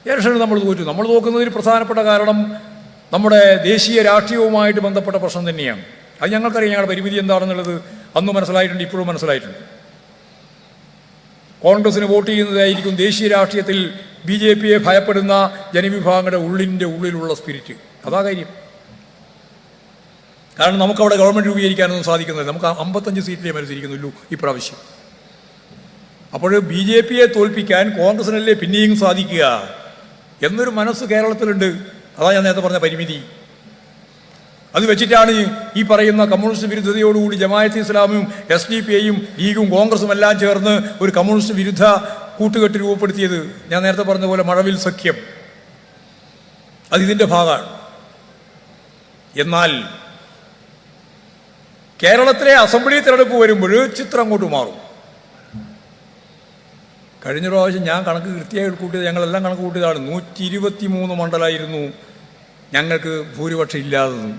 ഇലക്ഷന് നമ്മൾ തോറ്റു. നമ്മൾ നോക്കുന്നതിൽ പ്രധാനപ്പെട്ട കാരണം നമ്മുടെ ദേശീയ രാഷ്ട്രീയവുമായിട്ട് ബന്ധപ്പെട്ട പ്രശ്നം തന്നെയാണ്. അത് ഞങ്ങൾക്കറിയാം, ഞങ്ങളുടെ പരിമിതി എന്താണെന്നുള്ളത് അന്ന് മനസ്സിലായിട്ടുണ്ട്, ഇപ്പോഴും മനസ്സിലായിട്ടുണ്ട്. കോൺഗ്രസിന് വോട്ട് ചെയ്യുന്നതായിരിക്കും ദേശീയ രാഷ്ട്രീയത്തിൽ BJP-യെ ഭയപ്പെടുന്ന ജനവിഭാഗങ്ങളുടെ ഉള്ളിലുള്ള സ്പിരിറ്റ്. അതാ കാര്യം. കാരണം നമുക്കവിടെ ഗവൺമെൻറ് രൂപീകരിക്കാനൊന്നും സാധിക്കുന്നില്ല. നമുക്ക് 55 സീറ്റിലേ മത്സരിക്കുന്നുള്ളൂ ഇപ്രാവശ്യം. അപ്പോൾ BJP-യെ തോൽപ്പിക്കാൻ കോൺഗ്രസിനല്ലേ പിന്നെയും സാധിക്കുക എന്നൊരു മനസ്സ് കേരളത്തിലുണ്ട്. അതാ ഞാൻ നേരത്തെ പറഞ്ഞ പരിമിതി. അത് വെച്ചിട്ടാണ് ഈ പറയുന്ന കമ്മ്യൂണിസ്റ്റ് വിരുദ്ധതയോടുകൂടി ജമാഅത്തെ ഇസ്ലാമും SDP-യും ലീഗും കോൺഗ്രസും എല്ലാം ചേർന്ന് ഒരു കമ്മ്യൂണിസ്റ്റ് വിരുദ്ധ കൂട്ടുകെട്ട് രൂപപ്പെടുത്തിയത്. ഞാൻ നേരത്തെ പറഞ്ഞ പോലെ മഴവിൽ സഖ്യം, അതിതിൻ്റെ ഭാഗമാണ്. എന്നാൽ കേരളത്തിലെ അസംബ്ലി തെരഞ്ഞെടുപ്പ് വരുമ്പോൾ ചിത്രം അങ്ങോട്ട് മാറും. കഴിഞ്ഞ പ്രാവശ്യം ഞാൻ കണക്ക് കൃത്യമായി കൂട്ടിയത്, ഞങ്ങളെല്ലാം കണക്ക് കൂട്ടിയതാണ്. 123 മണ്ഡലമായിരുന്നു ഞങ്ങൾക്ക് ഭൂരിപക്ഷം ഇല്ലാത്തതും.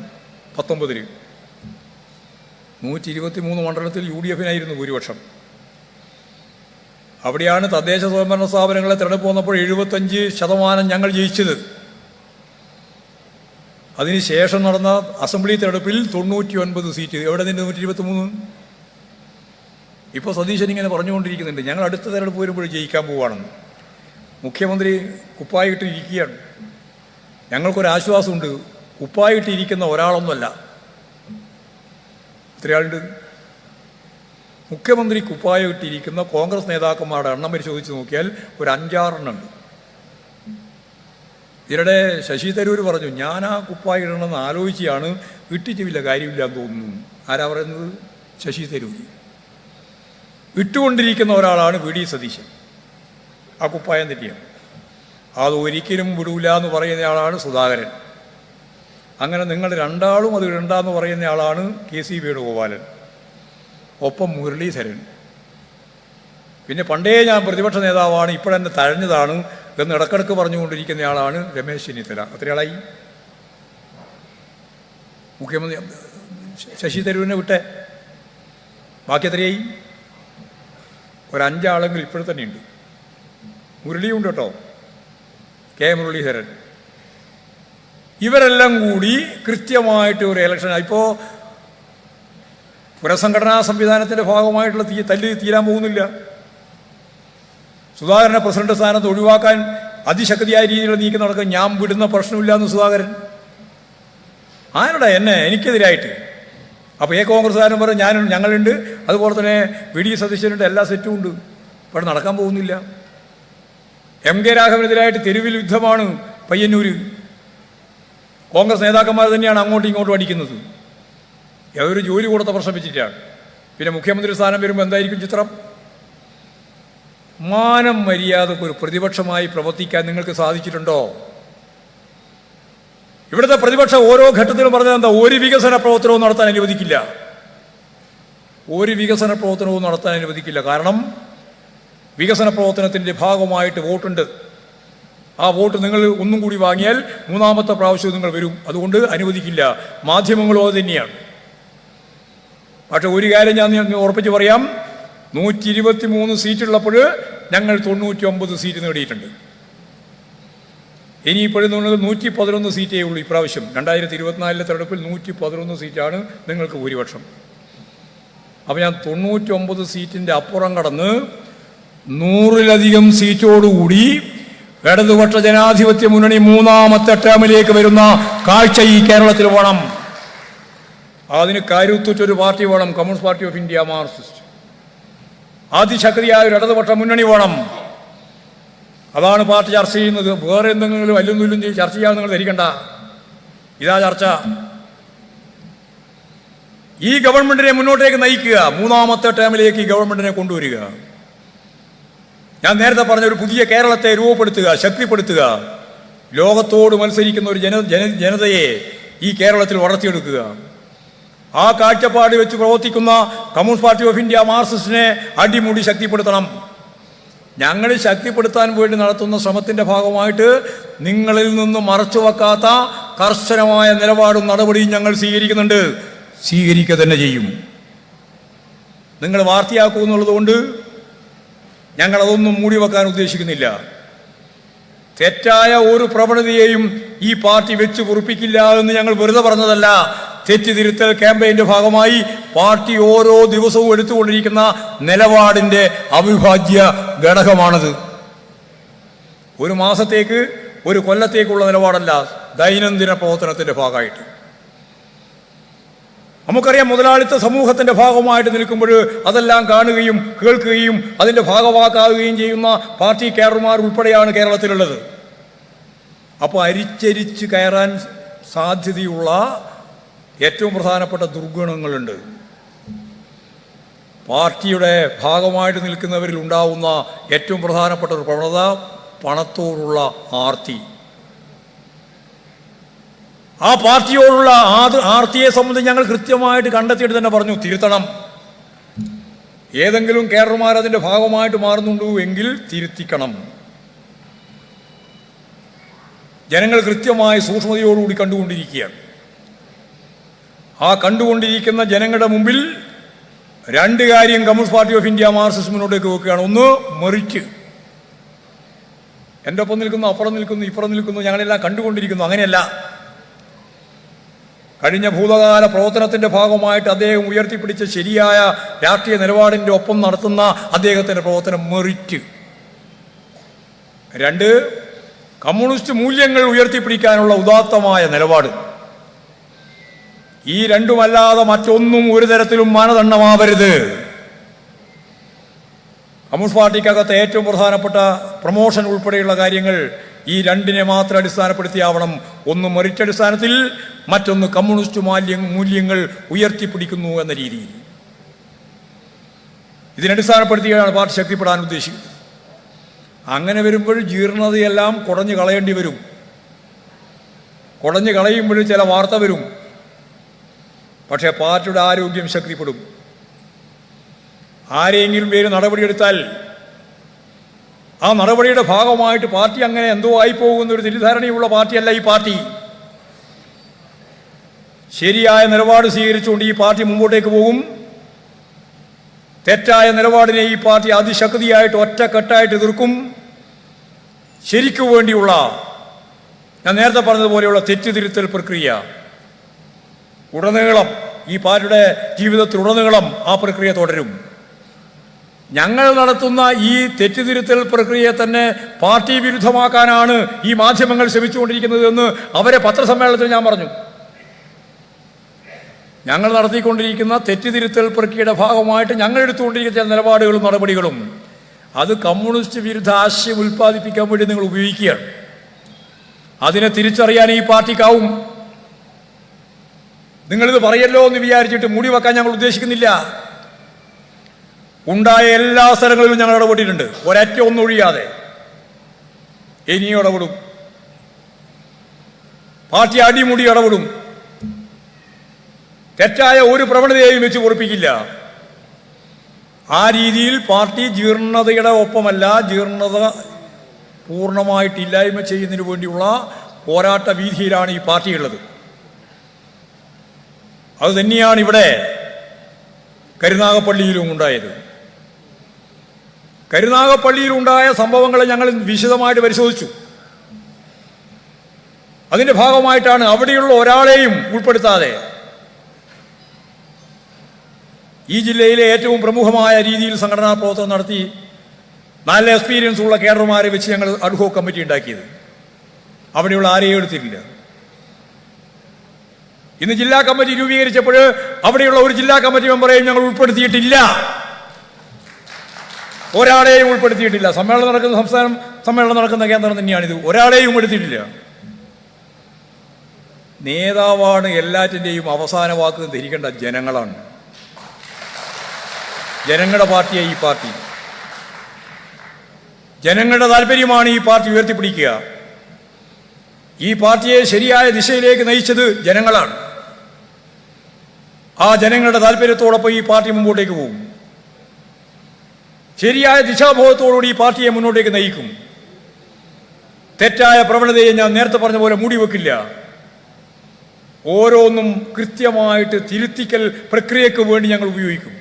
19 123 മണ്ഡലത്തിൽ UDF-നായിരുന്നു ഭൂരിപക്ഷം. അവിടെയാണ് തദ്ദേശ സ്വയംഭരണ സ്ഥാപനങ്ങളെ തിരഞ്ഞെടുപ്പ് വന്നപ്പോൾ 75% ഞങ്ങൾ ജയിച്ചത്. അതിനുശേഷം നടന്ന അസംബ്ലി തെരഞ്ഞെടുപ്പിൽ 99 സീറ്റ്. എവിടെ നിന്ന് 123? ഇപ്പോൾ സതീശൻ ഇങ്ങനെ പറഞ്ഞുകൊണ്ടിരിക്കുന്നുണ്ട്, ഞങ്ങൾ അടുത്ത തെരഞ്ഞെടുപ്പ് വരുമ്പോൾ ജയിക്കാൻ പോവുകയാണെന്ന്. മുഖ്യമന്ത്രി കുപ്പായിട്ടിരിക്കുകയാണ്. ഞങ്ങൾക്കൊരാശ്വാസമുണ്ട്, കുപ്പായിട്ടിരിക്കുന്ന ഒരാളൊന്നുമല്ല. എത്രയാളുണ്ട്? മുഖ്യമന്ത്രി കുപ്പായം ഇട്ടിരിക്കുന്ന കോൺഗ്രസ് നേതാക്കന്മാരുടെ എണ്ണം പരിശോധിച്ച് നോക്കിയാൽ ഒരു 5-6 എണ്ണം ഉണ്ട്. ഇതിനിടെ ശശി തരൂർ പറഞ്ഞു, ഞാൻ ആ കുപ്പായം ഇടണമെന്ന് ആലോചിച്ചാണ്, ഇട്ടിട്ടില്ല, കാര്യമില്ല എന്ന് തോന്നുന്നു. ആരാ പറയുന്നത്? ശശി തരൂർ. ഇട്ടുകൊണ്ടിരിക്കുന്ന ഒരാളാണ് VD സതീശൻ. ആ കുപ്പായം തെറ്റിയാണ്. അത് ഒരിക്കലും വിടൂല എന്ന് പറയുന്നയാളാണ് സുധാകരൻ. അങ്ങനെ നിങ്ങൾ രണ്ടാളും അത് ഇടണ്ടെന്ന് പറയുന്നയാളാണ് KC വേണുഗോപാലൻ, ഒപ്പം മുരളീധരൻ. പിന്നെ പണ്ടേ ഞാൻ പ്രതിപക്ഷ നേതാവാണ്, ഇപ്പോഴെന്നെ തഴഞ്ഞതാണ് എന്ന് ഇടക്കിടക്ക് പറഞ്ഞുകൊണ്ടിരിക്കുന്നയാളാണ് രമേശ് ചെന്നിത്തല. എത്രയാളായി? മുഖ്യമന്ത്രി ശശി തരൂരിനെ വിട്ടെ, ബാക്കി എത്രയായി? ഒരു 5 ആളെങ്കിലും ഇപ്പോഴും തന്നെയുണ്ട്. മുരളിയുണ്ട് കേട്ടോ, കെ മുരളീധരൻ. ഇവരെല്ലാം കൂടി കൃത്യമായിട്ട് ഒരു ഇലക്ഷൻ. ഇപ്പോൾ പുനഃസംഘടനാ സംവിധാനത്തിൻ്റെ ഭാഗമായിട്ടുള്ള തല്ല് തീരാൻ പോകുന്നില്ല. സുധാകരനെ പ്രസിഡന്റ് സ്ഥാനത്ത് ഒഴിവാക്കാൻ അതിശക്തിയായ രീതിയിലുള്ള നീക്കം നടക്കാൻ ഞാൻ വിടുന്ന പ്രശ്നമില്ല എന്ന് സുധാകരൻ. ആരുടെ എനിക്കെതിരായിട്ട്? അപ്പോൾ കോൺഗ്രസ്സുകാരൻ പറഞ്ഞ് ഞങ്ങളുണ്ട്, അതുപോലെ തന്നെ VD സതീശനുണ്ട്, എല്ലാ സെറ്റും ഉണ്ട്. ഇവിടെ നടക്കാൻ പോകുന്നില്ല. MK രാഘവനെതിരായിട്ട് തെരുവിൽ യുദ്ധമാണ് പയ്യന്നൂർ. കോൺഗ്രസ് നേതാക്കന്മാർ തന്നെയാണ് അങ്ങോട്ടും ഇങ്ങോട്ടും അടിക്കുന്നത്. ഒരു ജോലി കൊടുത്ത പ്രശ്നം വെച്ചിട്ടാണ്. പിന്നെ മുഖ്യമന്ത്രി സ്ഥാനം വരുമ്പോൾ എന്തായിരിക്കും ചിത്രം? മാനം മര്യാദക്ക് ഒരു പ്രതിപക്ഷമായി പ്രവർത്തിക്കാൻ നിങ്ങൾക്ക് സാധിച്ചിട്ടുണ്ടോ? ഇവിടുത്തെ പ്രതിപക്ഷം ഓരോ ഘട്ടത്തിലും പറഞ്ഞത് എന്താ? ഒരു വികസന പ്രവർത്തനവും നടത്താൻ അനുവദിക്കില്ല, ഒരു വികസന പ്രവർത്തനവും നടത്താൻ അനുവദിക്കില്ല. കാരണം വികസന പ്രവർത്തനത്തിൻ്റെ ഭാഗമായിട്ട് വോട്ടുണ്ട്. ആ വോട്ട് നിങ്ങൾ ഒന്നും കൂടി വാങ്ങിയാൽ 3ാമത്തെ പ്രാവശ്യം നിങ്ങൾ വരും. അതുകൊണ്ട് അനുവദിക്കില്ല. മാധ്യമങ്ങളും അത് തന്നെയാണ്. പക്ഷെ ഒരു കാര്യം ഞാൻ ഉറപ്പിച്ച് പറയാം, 123 സീറ്റുള്ളപ്പോൾ ഞങ്ങൾ 99 സീറ്റ് നേടിയിട്ടുണ്ട്. ഇനിയിപ്പോഴും 111 സീറ്റേ ഉള്ളൂ ഇപ്രാവശ്യം. 2024 തെരഞ്ഞെടുപ്പിൽ 111 സീറ്റാണ് നിങ്ങൾക്ക് ഭൂരിപക്ഷം. അപ്പോൾ ഞാൻ 99 സീറ്റിൻ്റെ അപ്പുറം കടന്ന് 100-ലധികം സീറ്റോടുകൂടി ഇടതുപക്ഷ ജനാധിപത്യ മുന്നണി 3ാമത്തെ ടേമിലേക്ക് വരുന്ന കാഴ്ച ഈ കേരളത്തിൽ വേണം. അതിന് കരുത്തുറ്റൊരു പാർട്ടി വേണം, Communist Party of India, Marxist. അതിശക്തിയായ ഒരു ഇടതുപക്ഷ മുന്നണി വേണം. അതാണ് പാർട്ടി ചർച്ച ചെയ്യുന്നത്. വേറെ എന്തെങ്കിലും അല്ലൊന്നും ചർച്ച ചെയ്യാമെന്ന് നിങ്ങൾ ധരിക്കണ്ട. ഇതാ ചർച്ച. ഈ ഗവൺമെന്റിനെ മുന്നോട്ടേക്ക് നയിക്കുക, 3ാമത്തെ ടേമിലേക്ക് ഈ ഗവൺമെന്റിനെ കൊണ്ടുവരിക. ഞാൻ നേരത്തെ പറഞ്ഞ ഒരു പുതിയ കേരളത്തെ രൂപപ്പെടുത്തുക, ശക്തിപ്പെടുത്തുക. ലോകത്തോട് മത്സരിക്കുന്ന ഒരു ജനതയെ ഈ കേരളത്തിൽ വളർത്തിയെടുക്കുക. ആ കാഴ്ചപ്പാട് വെച്ച് പ്രവർത്തിക്കുന്ന കമ്മ്യൂണിസ്റ്റ് പാർട്ടി ഓഫ് ഇന്ത്യ, മാർക്സിസ്റ്റിനെ അടിമുടി ശക്തിപ്പെടുത്തണം. ഞങ്ങൾ ശക്തിപ്പെടുത്താൻ വേണ്ടി നടത്തുന്ന ശ്രമത്തിൻ്റെ ഭാഗമായിട്ട് നിങ്ങളിൽ നിന്ന് മറച്ചു വെക്കാത്ത കർശനമായ നിലപാടും നടപടിയും ഞങ്ങൾ സ്വീകരിക്കുന്നുണ്ട്, സ്വീകരിക്കുക തന്നെ ചെയ്യും. നിങ്ങൾ വാർത്തയാക്കൂ എന്നുള്ളതുകൊണ്ട് ഞങ്ങളതൊന്നും മൂടി വെക്കാൻ ഉദ്ദേശിക്കുന്നില്ല. തെറ്റായ ഒരു പ്രവണതയെയും ഈ പാർട്ടി വെച്ച് പൊറുപ്പിക്കില്ല എന്ന് ഞങ്ങൾ വെറുതെ പറഞ്ഞതല്ല. തെറ്റുതിരുത്തൽ ക്യാമ്പയിൻ്റെ ഭാഗമായി പാർട്ടി ഓരോ ദിവസവും എടുത്തുകൊണ്ടിരിക്കുന്ന നിലപാടിൻ്റെ അവിഭാജ്യ ഘടകമാണത്. ഒരു മാസത്തേക്ക്, ഒരു കൊല്ലത്തേക്കുള്ള നിലപാടല്ല, ദൈനംദിന പ്രവർത്തനത്തിൻ്റെ ഭാഗമായിട്ട്. നമുക്കറിയാം, മുതലാളിത്ത സമൂഹത്തിൻ്റെ ഭാഗമായിട്ട് നിൽക്കുമ്പോൾ അതെല്ലാം കാണുകയും കേൾക്കുകയും അതിൻ്റെ ഭാഗവാക്കാവുകയും ചെയ്യുന്ന പാർട്ടി കേഡർമാർ ഉൾപ്പെടെയാണ് കേരളത്തിലുള്ളത്. അപ്പോൾ അരിച്ചരിച്ച് കയറാൻ സാധ്യതയുള്ള ഏറ്റവും പ്രധാനപ്പെട്ട ദുർഗുണങ്ങളുണ്ട്. പാർട്ടിയുടെ ഭാഗമായിട്ട് നിൽക്കുന്നവരിൽ ഉണ്ടാവുന്ന ഏറ്റവും പ്രധാനപ്പെട്ട ഒരു പ്രവണത പണത്തോടുള്ള ആർത്തി. ആ പാർട്ടിയോടുള്ള ആർത്തിയെ സംബന്ധിച്ച് ഞങ്ങൾ കൃത്യമായിട്ട് കണ്ടെത്തിയിട്ട് തന്നെ പറഞ്ഞു, തിരുത്തണം. ഏതെങ്കിലും കേഡർമാർ അതിൻ്റെ ഭാഗമായിട്ട് മാറുന്നുണ്ടോ എങ്കിൽ തിരുത്തിക്കണം. ജനങ്ങൾ കൃത്യമായി സൂക്ഷ്മതയോടുകൂടി കണ്ടുകൊണ്ടിരിക്കുകയാണ്. ആ കണ്ടുകൊണ്ടിരിക്കുന്ന ജനങ്ങളുടെ മുമ്പിൽ 2 കാര്യം communist Party of India, Marxist മുന്നോട്ടേക്ക് വെക്കുകയാണ്. ഒന്ന്, മെറിറ്റ്. എൻ്റെ ഒപ്പം നിൽക്കുന്നു, അപ്പുറം നിൽക്കുന്നു, ഇപ്പുറം നിൽക്കുന്നു, ഞങ്ങളെല്ലാം കണ്ടുകൊണ്ടിരിക്കുന്നു. അങ്ങനെയല്ല. കഴിഞ്ഞ ഭൂതകാല പ്രവർത്തനത്തിൻ്റെ ഭാഗമായിട്ട് അദ്ദേഹം ഉയർത്തിപ്പിടിച്ച ശരിയായ രാഷ്ട്രീയ നിലപാടിൻ്റെ ഒപ്പം നടത്തുന്ന അദ്ദേഹത്തിൻ്റെ പ്രവർത്തനം മെറിറ്റ്. 2, കമ്മ്യൂണിസ്റ്റ് മൂല്യങ്ങൾ ഉയർത്തിപ്പിടിക്കാനുള്ള ഉദാത്തമായ നിലപാട്. ഈ രണ്ടുമല്ലാതെ മറ്റൊന്നും ഒരു തരത്തിലും മാനദണ്ഡമാവരുത്. കമ്മ്യൂണിസ്റ്റ് പാർട്ടിക്കകത്ത് ഏറ്റവും പ്രധാനപ്പെട്ട പ്രൊമോഷൻ ഉൾപ്പെടെയുള്ള കാര്യങ്ങൾ ഈ 2നെ മാത്രം അടിസ്ഥാനപ്പെടുത്തിയാവണം. ഒന്ന് മെറിറ്റ് അടിസ്ഥാനത്തിൽ, മറ്റൊന്ന് കമ്മ്യൂണിസ്റ്റ് മൂല്യങ്ങൾ ഉയർത്തിപ്പിടിക്കുന്നു എന്ന രീതിയിൽ. ഇതിനടിസ്ഥാനപ്പെടുത്തിയാണ് പാർട്ടി ശക്തിപ്പെടാൻ ഉദ്ദേശിക്കുന്നത്. അങ്ങനെ വരുമ്പോൾ ജീർണതയെല്ലാം കുടഞ്ഞു കളയേണ്ടി വരും. കുടഞ്ഞു കളയുമ്പോൾ ചില വാർത്ത വരും. പക്ഷേ പാർട്ടിയുടെ ആരോഗ്യം ശക്തിപ്പെടും. ആരെങ്കിലും പേര് നടപടിയെടുത്താൽ ആ നടപടിയുടെ ഭാഗമായിട്ട് പാർട്ടി അങ്ങനെ എന്തോ ആയിപ്പോകുന്നൊരു തെറ്റിദ്ധാരണയുള്ള പാർട്ടിയല്ല ഈ പാർട്ടി. ശരിയായ നിലപാട് സ്വീകരിച്ചുകൊണ്ട് ഈ പാർട്ടി മുമ്പോട്ടേക്ക് പോകും. തെറ്റായ നിലപാടിനെ ഈ പാർട്ടി അതിശക്തിയായിട്ട് ഒറ്റക്കെട്ടായിട്ട് എതിർക്കും. ശരിക്കു വേണ്ടിയുള്ള, ഞാൻ നേരത്തെ പറഞ്ഞതുപോലെയുള്ള തെറ്റുതിരുത്തൽ പ്രക്രിയ ഉടനീളം ഈ പാർട്ടിയുടെ ജീവിതത്തിലുടനീളം ആ പ്രക്രിയ തുടരും. ഞങ്ങൾ നടത്തുന്ന ഈ തെറ്റുതിരുത്തൽ പ്രക്രിയയെ തന്നെ പാർട്ടി വിരുദ്ധമാക്കാനാണ് ഈ മാധ്യമങ്ങൾ ശ്രമിച്ചുകൊണ്ടിരിക്കുന്നത് എന്ന് അവരെ പത്രസമ്മേളനത്തിൽ ഞാൻ പറഞ്ഞു. ഞങ്ങൾ നടത്തിക്കൊണ്ടിരിക്കുന്ന തെറ്റുതിരുത്തൽ പ്രക്രിയയുടെ ഭാഗമായിട്ട് ഞങ്ങൾ എടുത്തുകൊണ്ടിരിക്കുന്ന ചില നിലപാടുകളും നടപടികളും അത് കമ്മ്യൂണിസ്റ്റ് വിരുദ്ധ ആശയം ഉൽപ്പാദിപ്പിക്കാൻ വേണ്ടി നിങ്ങൾ ഉപയോഗിക്കുകയാണ്. അതിനെ തിരിച്ചറിയാൻ ഈ പാർട്ടിക്കാവും. നിങ്ങളിത് പറയല്ലോ എന്ന് വിചാരിച്ചിട്ട് മൂടി വെക്കാൻ ഞങ്ങൾ ഉദ്ദേശിക്കുന്നില്ല. ഉണ്ടായ എല്ലാ സ്ഥലങ്ങളിലും ഞങ്ങൾ ഇടപെട്ടിട്ടുണ്ട്, ഒരൊറ്റ ഒന്നൊഴിയാതെ. ഇനിയും ഇടപെടും. പാർട്ടി അടിമുടി ഇടപെടും. തെറ്റായ ഒരു പ്രവണതയെയും വെച്ച് പൊറിപ്പിക്കില്ല. ആ രീതിയിൽ പാർട്ടി ജീർണതയുടെ ഒപ്പമല്ല, ജീർണത പൂർണ്ണമായിട്ടില്ലായ്മ ചെയ്യുന്നതിന് വേണ്ടിയുള്ള പോരാട്ട വീതിയിലാണ് ഈ പാർട്ടിയുള്ളത്. അത് തന്നെയാണ് ഇവിടെ കരുനാഗപ്പള്ളിയിലും ഉണ്ടായത്. കരുനാഗപ്പള്ളിയിലുണ്ടായ സംഭവങ്ങളെ ഞങ്ങൾ വിശദമായിട്ട് പരിശോധിച്ചു. അതിൻ്റെ ഭാഗമായിട്ടാണ് അവിടെയുള്ള ഒരാളെയും ഉൾപ്പെടുത്താതെ ഈ ജില്ലയിലെ ഏറ്റവും പ്രമുഖമായ രീതിയിൽ സംഘടനാ പ്രവർത്തനം നടത്തി നല്ല എക്സ്പീരിയൻസ് ഉള്ള കേഡർമാരെ വെച്ച് ഞങ്ങൾ അഡ്ഹോക് കമ്മിറ്റി ഉണ്ടാക്കിയത്. അവിടെയുള്ള ആരെയും എടുത്തിട്ടില്ല. ഇന്ന് ജില്ലാ കമ്മിറ്റി രൂപീകരിച്ചപ്പോൾ അവിടെയുള്ള ഒരു ജില്ലാ കമ്മിറ്റി മെമ്പറെയും ഞങ്ങൾ ഉൾപ്പെടുത്തിയിട്ടില്ല. ഒരാളെയും ഉൾപ്പെടുത്തിയിട്ടില്ല. സമ്മേളനം നടക്കുന്ന സംസ്ഥാനം സമ്മേളനം നടക്കുന്ന കേന്ദ്രം തന്നെയാണിത്. ഒരാളെയും എടുത്തിട്ടില്ല. നേതാവാണ് എല്ലാറ്റിൻ്റെയും അവസാന വാക്ക് ധരിക്കേണ്ട ജനങ്ങളാണ്. ജനങ്ങളുടെ പാർട്ടിയായി ഈ പാർട്ടി. ജനങ്ങളുടെ താല്പര്യമാണ് ഈ പാർട്ടി ഉയർത്തിപ്പിടിക്കുക. ഈ പാർട്ടിയെ ശരിയായ ദിശയിലേക്ക് നയിച്ചത് ജനങ്ങളാണ്. ആ ജനങ്ങളുടെ താല്പര്യത്തോടൊപ്പം ഈ പാർട്ടി മുമ്പോട്ടേക്ക് പോകും. ശരിയായ ദിശാബോധത്തോടുകൂടി ഈ പാർട്ടിയെ മുന്നോട്ടേക്ക് നയിക്കും. തെറ്റായ പ്രവണതയെ ഞാൻ നേരത്തെ പറഞ്ഞ പോലെ മൂടിവെക്കില്ല. ഓരോന്നും കൃത്യമായിട്ട് തിരുത്തിക്കൽ പ്രക്രിയക്ക് വേണ്ടി ഞങ്ങൾ ഉപയോഗിക്കും.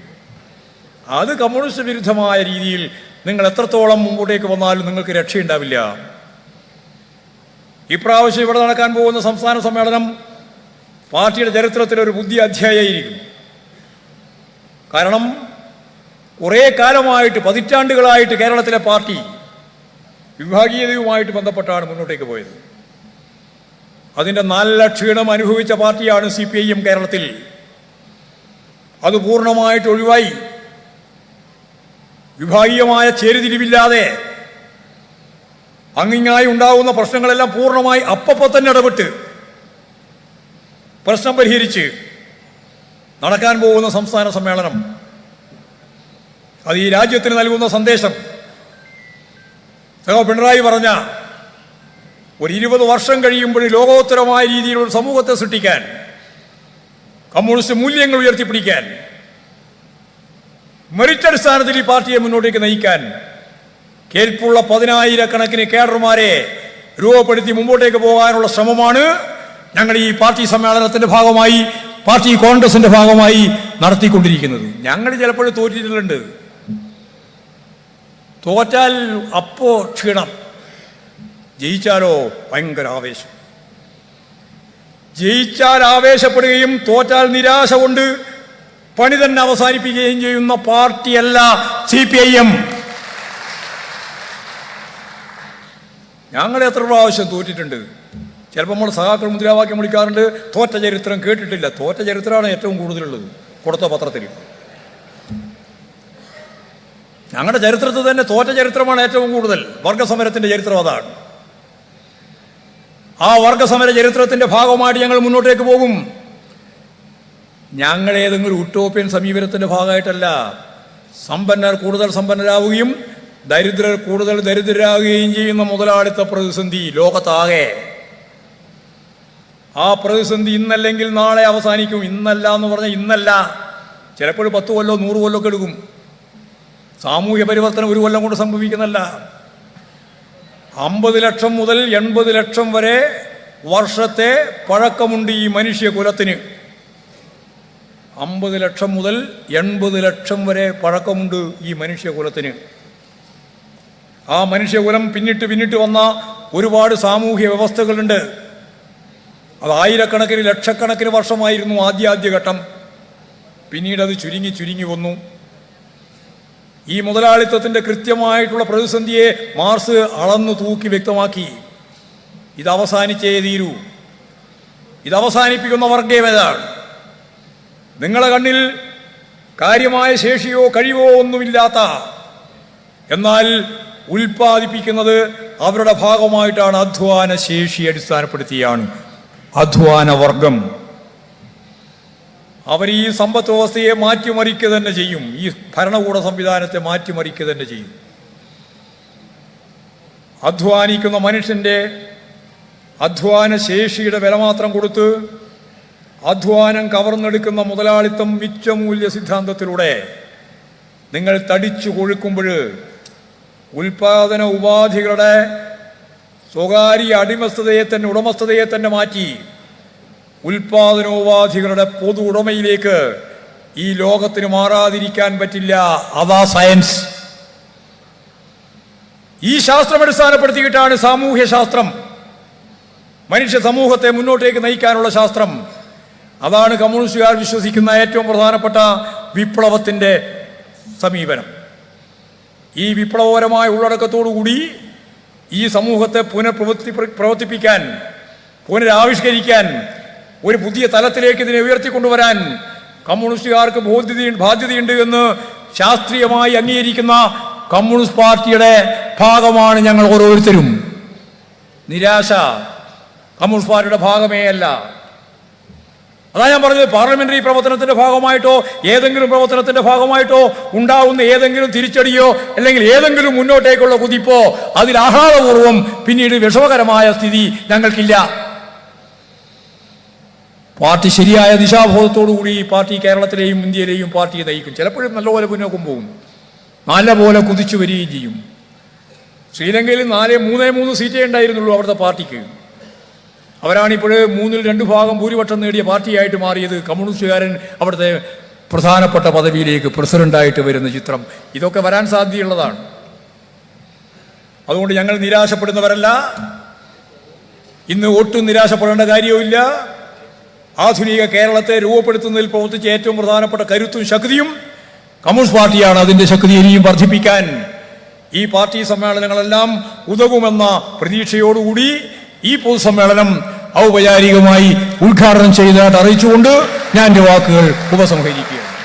അത് കമ്മ്യൂണിസ്റ്റ് വിരുദ്ധമായ രീതിയിൽ നിങ്ങൾ എത്രത്തോളം മുമ്പോട്ടേക്ക് വന്നാലും നിങ്ങൾക്ക് രക്ഷയുണ്ടാവില്ല. ഇപ്രാവശ്യം ഇവിടെ നടക്കാൻ പോകുന്ന സംസ്ഥാന സമ്മേളനം പാർട്ടിയുടെ ചരിത്രത്തിലൊരു പുതിയ അധ്യായമായിരിക്കും. കാരണം കുറേ കാലമായിട്ട്, പതിറ്റാണ്ടുകളായിട്ട് കേരളത്തിലെ പാർട്ടി വിഭാഗീയതയുമായിട്ട് ബന്ധപ്പെട്ടാണ് മുന്നോട്ടേക്ക് പോയത്. അതിൻ്റെ നല്ല ക്ഷീണം അനുഭവിച്ച പാർട്ടിയാണ് CPIM കേരളത്തിൽ. അത് പൂർണ്ണമായിട്ട് ഒഴിവായി. വിഭാഗീയമായ ചേരിതിരിവില്ലാതെ അങ്ങിങ്ങായി ഉണ്ടാകുന്ന പ്രശ്നങ്ങളെല്ലാം പൂർണ്ണമായി അപ്പപ്പോൾ തന്നെ ഇടപെട്ട് പ്രശ്നം പരിഹരിച്ച് നടക്കാൻ പോകുന്ന സംസ്ഥാന സമ്മേളനം അത് ഈ രാജ്യത്തിന് നൽകുന്ന സന്ദേശം. പിണറായി പറഞ്ഞ ഒരു 20 വർഷം കഴിയുമ്പോൾ ലോകോത്തരമായ രീതിയിലുള്ള സമൂഹത്തെ സൃഷ്ടിക്കാൻ, കമ്മ്യൂണിസ്റ്റ് മൂല്യങ്ങൾ ഉയർത്തിപ്പിടിക്കാൻ, മെറിറ്റ് അടിസ്ഥാനത്തിൽ ഈ പാർട്ടിയെ മുന്നോട്ടേക്ക് നയിക്കാൻ കേൾപ്പുള്ള 10,000-കണക്കിന് കേഡർമാരെ രൂപപ്പെടുത്തി മുമ്പോട്ടേക്ക് പോകാനുള്ള ശ്രമമാണ് ഞങ്ങൾ ഈ പാർട്ടി സമ്മേളനത്തിന്റെ ഭാഗമായി, പാർട്ടി കോൺഗ്രസിന്റെ ഭാഗമായി നടത്തിക്കൊണ്ടിരിക്കുന്നത്. ഞങ്ങൾ ചിലപ്പോൾ തോറ്റിട്ടുണ്ട്. തോറ്റാൽ അപ്പോ ക്ഷീണം, ജയിച്ചാലോ ഭയങ്കര ആവേശം. ജയിച്ചാൽ ആവേശപ്പെടുകയും തോറ്റാൽ നിരാശ കൊണ്ട് പണി തന്നെ അവസാനിപ്പിക്കുകയും ചെയ്യുന്ന പാർട്ടിയല്ല CPIM. ഞങ്ങൾ എത്ര പ്രാവശ്യം തോറ്റിട്ടുണ്ട്. ചിലപ്പോൾ നമ്മൾ സഹാക്കൾ മുദ്രാവാക്യം വിളിക്കാറുണ്ട്, തോറ്റ ചരിത്രം കേട്ടിട്ടില്ല. തോറ്റ ചരിത്രമാണ് ഏറ്റവും കൂടുതലുള്ളത് കൊടുത്ത പത്രത്തിൽ. ഞങ്ങളുടെ ചരിത്രത്തിൽ തന്നെ തോറ്റ ചരിത്രമാണ് ഏറ്റവും കൂടുതൽ. വർഗസമരത്തിൻ്റെ ചരിത്രം അതാണ്. ആ വർഗസമര ചരിത്രത്തിൻ്റെ ഭാഗമായിട്ട് ഞങ്ങൾ മുന്നോട്ടേക്ക് പോകും. ഞങ്ങൾ ഏതെങ്കിലും ഉട്ടോപ്യൻ സമീപനത്തിൻ്റെ ഭാഗമായിട്ടല്ല. സമ്പന്നർ കൂടുതൽ സമ്പന്നരാവുകയും ദരിദ്രർ കൂടുതൽ ദരിദ്രരാകുകയും ചെയ്യുന്ന മുതലാളിത്ത പ്രതിസന്ധി ലോകത്താകെ. ആ പ്രതിസന്ധി ഇന്നല്ലെങ്കിൽ നാളെ അവസാനിക്കും. ഇന്നല്ല എന്ന് പറഞ്ഞാൽ ഇന്നല്ല, ചിലപ്പോൾ 10 കൊല്ലോ 100 കൊല്ലോ ഒക്കെ എടുക്കും. സാമൂഹ്യ പരിവർത്തനം ഒരു കൊല്ലം കൊണ്ട് സംഭവിക്കുന്നല്ല. 50 ലക്ഷം മുതൽ 80 ലക്ഷം വരെ വർഷത്തെ പഴക്കമുണ്ട് ഈ മനുഷ്യകുലത്തിന്. 50 ലക്ഷം മുതൽ 80 ലക്ഷം വരെ പഴക്കമുണ്ട് ഈ മനുഷ്യകുലത്തിന്. ആ മനുഷ്യകുലം പിന്നിട്ട് വന്ന ഒരുപാട് സാമൂഹ്യ വ്യവസ്ഥകളുണ്ട്. അത് ആയിരക്കണക്കിന് ലക്ഷക്കണക്കിന് വർഷമായിരുന്നു ആദ്യഘട്ടം. പിന്നീട് അത് ചുരുങ്ങി വന്നു. ഈ മുതലാളിത്തത്തിൻ്റെ കൃത്യമായിട്ടുള്ള പ്രതിസന്ധിയെ മാർക്സ് അളന്നു തൂക്കി വ്യക്തമാക്കി. ഇത് അവസാനിച്ചേ തീരൂ. ഇത് അവസാനിപ്പിക്കുന്ന വർഗം ഏതാണ്? നിങ്ങളെ കണ്ണിൽ കാര്യമായ ശേഷിയോ കഴിവോ ഒന്നുമില്ലാത്ത, എന്നാൽ ഉൽപ്പാദിപ്പിക്കുന്നത് അവരുടെ ഭാഗമായിട്ടാണ് അധ്വാന ശേഷി അടിസ്ഥാനപ്പെടുത്തിയാണ് അധ്വാന വർഗം. അവർ ഈ സമ്പദ് വ്യവസ്ഥയെ മാറ്റിമറിക്കുക തന്നെ ചെയ്യും. ഈ ഭരണകൂട സംവിധാനത്തെ മാറ്റിമറിക്കുക തന്നെ ചെയ്യും. അധ്വാനിക്കുന്ന മനുഷ്യൻ്റെ അധ്വാന ശേഷിയുടെ വില മാത്രം കൊടുത്ത് അധ്വാനം കവർന്നെടുക്കുന്ന മുതലാളിത്തം മിച്ചമൂല്യ സിദ്ധാന്തത്തിലൂടെ നിങ്ങൾ തടിച്ചു കൊഴുക്കുമ്പോൾ ഉൽപാദന ഉപാധികളുടെ സ്വകാര്യ ഉടമസ്ഥതയെ തന്നെ മാറ്റി ഉൽപാദനോപാധികളുടെ പൊതു ഉടമയിലേക്ക് ഈ ലോകത്തിന് മാറാതിരിക്കാൻ പറ്റില്ല. അതാ സയൻസ്. ഈ ശാസ്ത്രം അടിസ്ഥാനപ്പെടുത്തിയിട്ടാണ് സാമൂഹ്യ ശാസ്ത്രം, മനുഷ്യ സമൂഹത്തെ മുന്നോട്ടേക്ക് നയിക്കാനുള്ള ശാസ്ത്രം. അതാണ് കമ്മ്യൂണിസ്റ്റുകാർ വിശ്വസിക്കുന്ന ഏറ്റവും പ്രധാനപ്പെട്ട വിപ്ലവത്തിൻ്റെ സമീപനം. ഈ വിപ്ലവപരമായ ഉള്ളടക്കത്തോടുകൂടി ഈ സമൂഹത്തെ പ്രവർത്തിപ്പിക്കാൻ, പുനരാവിഷ്കരിക്കാൻ, ഒരു പുതിയ തലത്തിലേക്ക് ഇതിനെ ഉയർത്തിക്കൊണ്ടുവരാൻ കമ്മ്യൂണിസ്റ്റുകാർക്ക് ബാധ്യതയുണ്ട് എന്ന് ശാസ്ത്രീയമായി അംഗീകരിക്കുന്ന കമ്മ്യൂണിസ്റ്റ് പാർട്ടിയുടെ ഭാഗമാണ് ഞങ്ങൾ ഓരോരുത്തരും. നിരാശ കമ്മ്യൂണിസ്റ്റ് പാർട്ടിയുടെ ഭാഗമേ അല്ല. അതാ ഞാൻ പറഞ്ഞത്, പാർലമെന്ററി പ്രവർത്തനത്തിന്റെ ഭാഗമായിട്ടോ ഏതെങ്കിലും പ്രവർത്തനത്തിന്റെ ഭാഗമായിട്ടോ ഉണ്ടാവുന്ന ഏതെങ്കിലും തിരിച്ചടിയോ അല്ലെങ്കിൽ ഏതെങ്കിലും മുന്നോട്ടേക്കുള്ള കുതിപ്പോ അതിൽ ആഹ്ലാദപൂർവ്വം പിന്നീട് വിഷമകരമായ സ്ഥിതി ഞങ്ങൾക്കില്ല. പാർട്ടി ശരിയായ ദിശാബോധത്തോടുകൂടി പാർട്ടി കേരളത്തിലെയും ഇന്ത്യയിലെയും പാർട്ടിയെ നയിക്കും. ചിലപ്പോഴും നല്ലപോലെ മുന്നോക്കം പോകും, നല്ലപോലെ കുതിച്ചു വരികയും ചെയ്യും. ശ്രീലങ്കയിൽ 3 സീറ്റേ ഉണ്ടായിരുന്നുള്ളൂ അവിടുത്തെ പാർട്ടിക്ക്. അവരാണിപ്പോൾ 2 ഭാഗം ഭൂരിപക്ഷം നേടിയ പാർട്ടിയായിട്ട് മാറിയത്. കമ്മ്യൂണിസ്റ്റുകാരൻ അവിടുത്തെ പ്രധാനപ്പെട്ട പദവിയിലേക്ക് പ്രസിഡന്റായിട്ട് വരുന്ന ചിത്രം ഇതൊക്കെ വരാൻ സാധ്യതയുള്ളതാണ്. അതുകൊണ്ട് ഞങ്ങൾ നിരാശപ്പെടുന്നവരല്ല. ഇന്ന് ഒട്ടും നിരാശപ്പെടേണ്ട കാര്യവുമില്ല. ആധുനിക കേരളത്തെ രൂപപ്പെടുത്തുന്നതിൽ പ്രവർത്തിച്ച ഏറ്റവും പ്രധാനപ്പെട്ട കരുത്തും ശക്തിയും കമ്മ്യൂണിസ്റ്റ് പാർട്ടിയാണ്. അതിൻ്റെ ശക്തി ഇനിയും വർദ്ധിപ്പിക്കാൻ ഈ പാർട്ടി സമ്മേളനങ്ങളെല്ലാം ഉതകുമെന്ന പ്രതീക്ഷയോടുകൂടി ഈ പൊതുസമ്മേളനം ഔപചാരികമായി ഉദ്ഘാടനം ചെയ്തതായിട്ട് അറിയിച്ചുകൊണ്ട് ഞാൻ എൻ്റെ വാക്കുകൾ ഉപസംഹരിക്കുകയാണ്.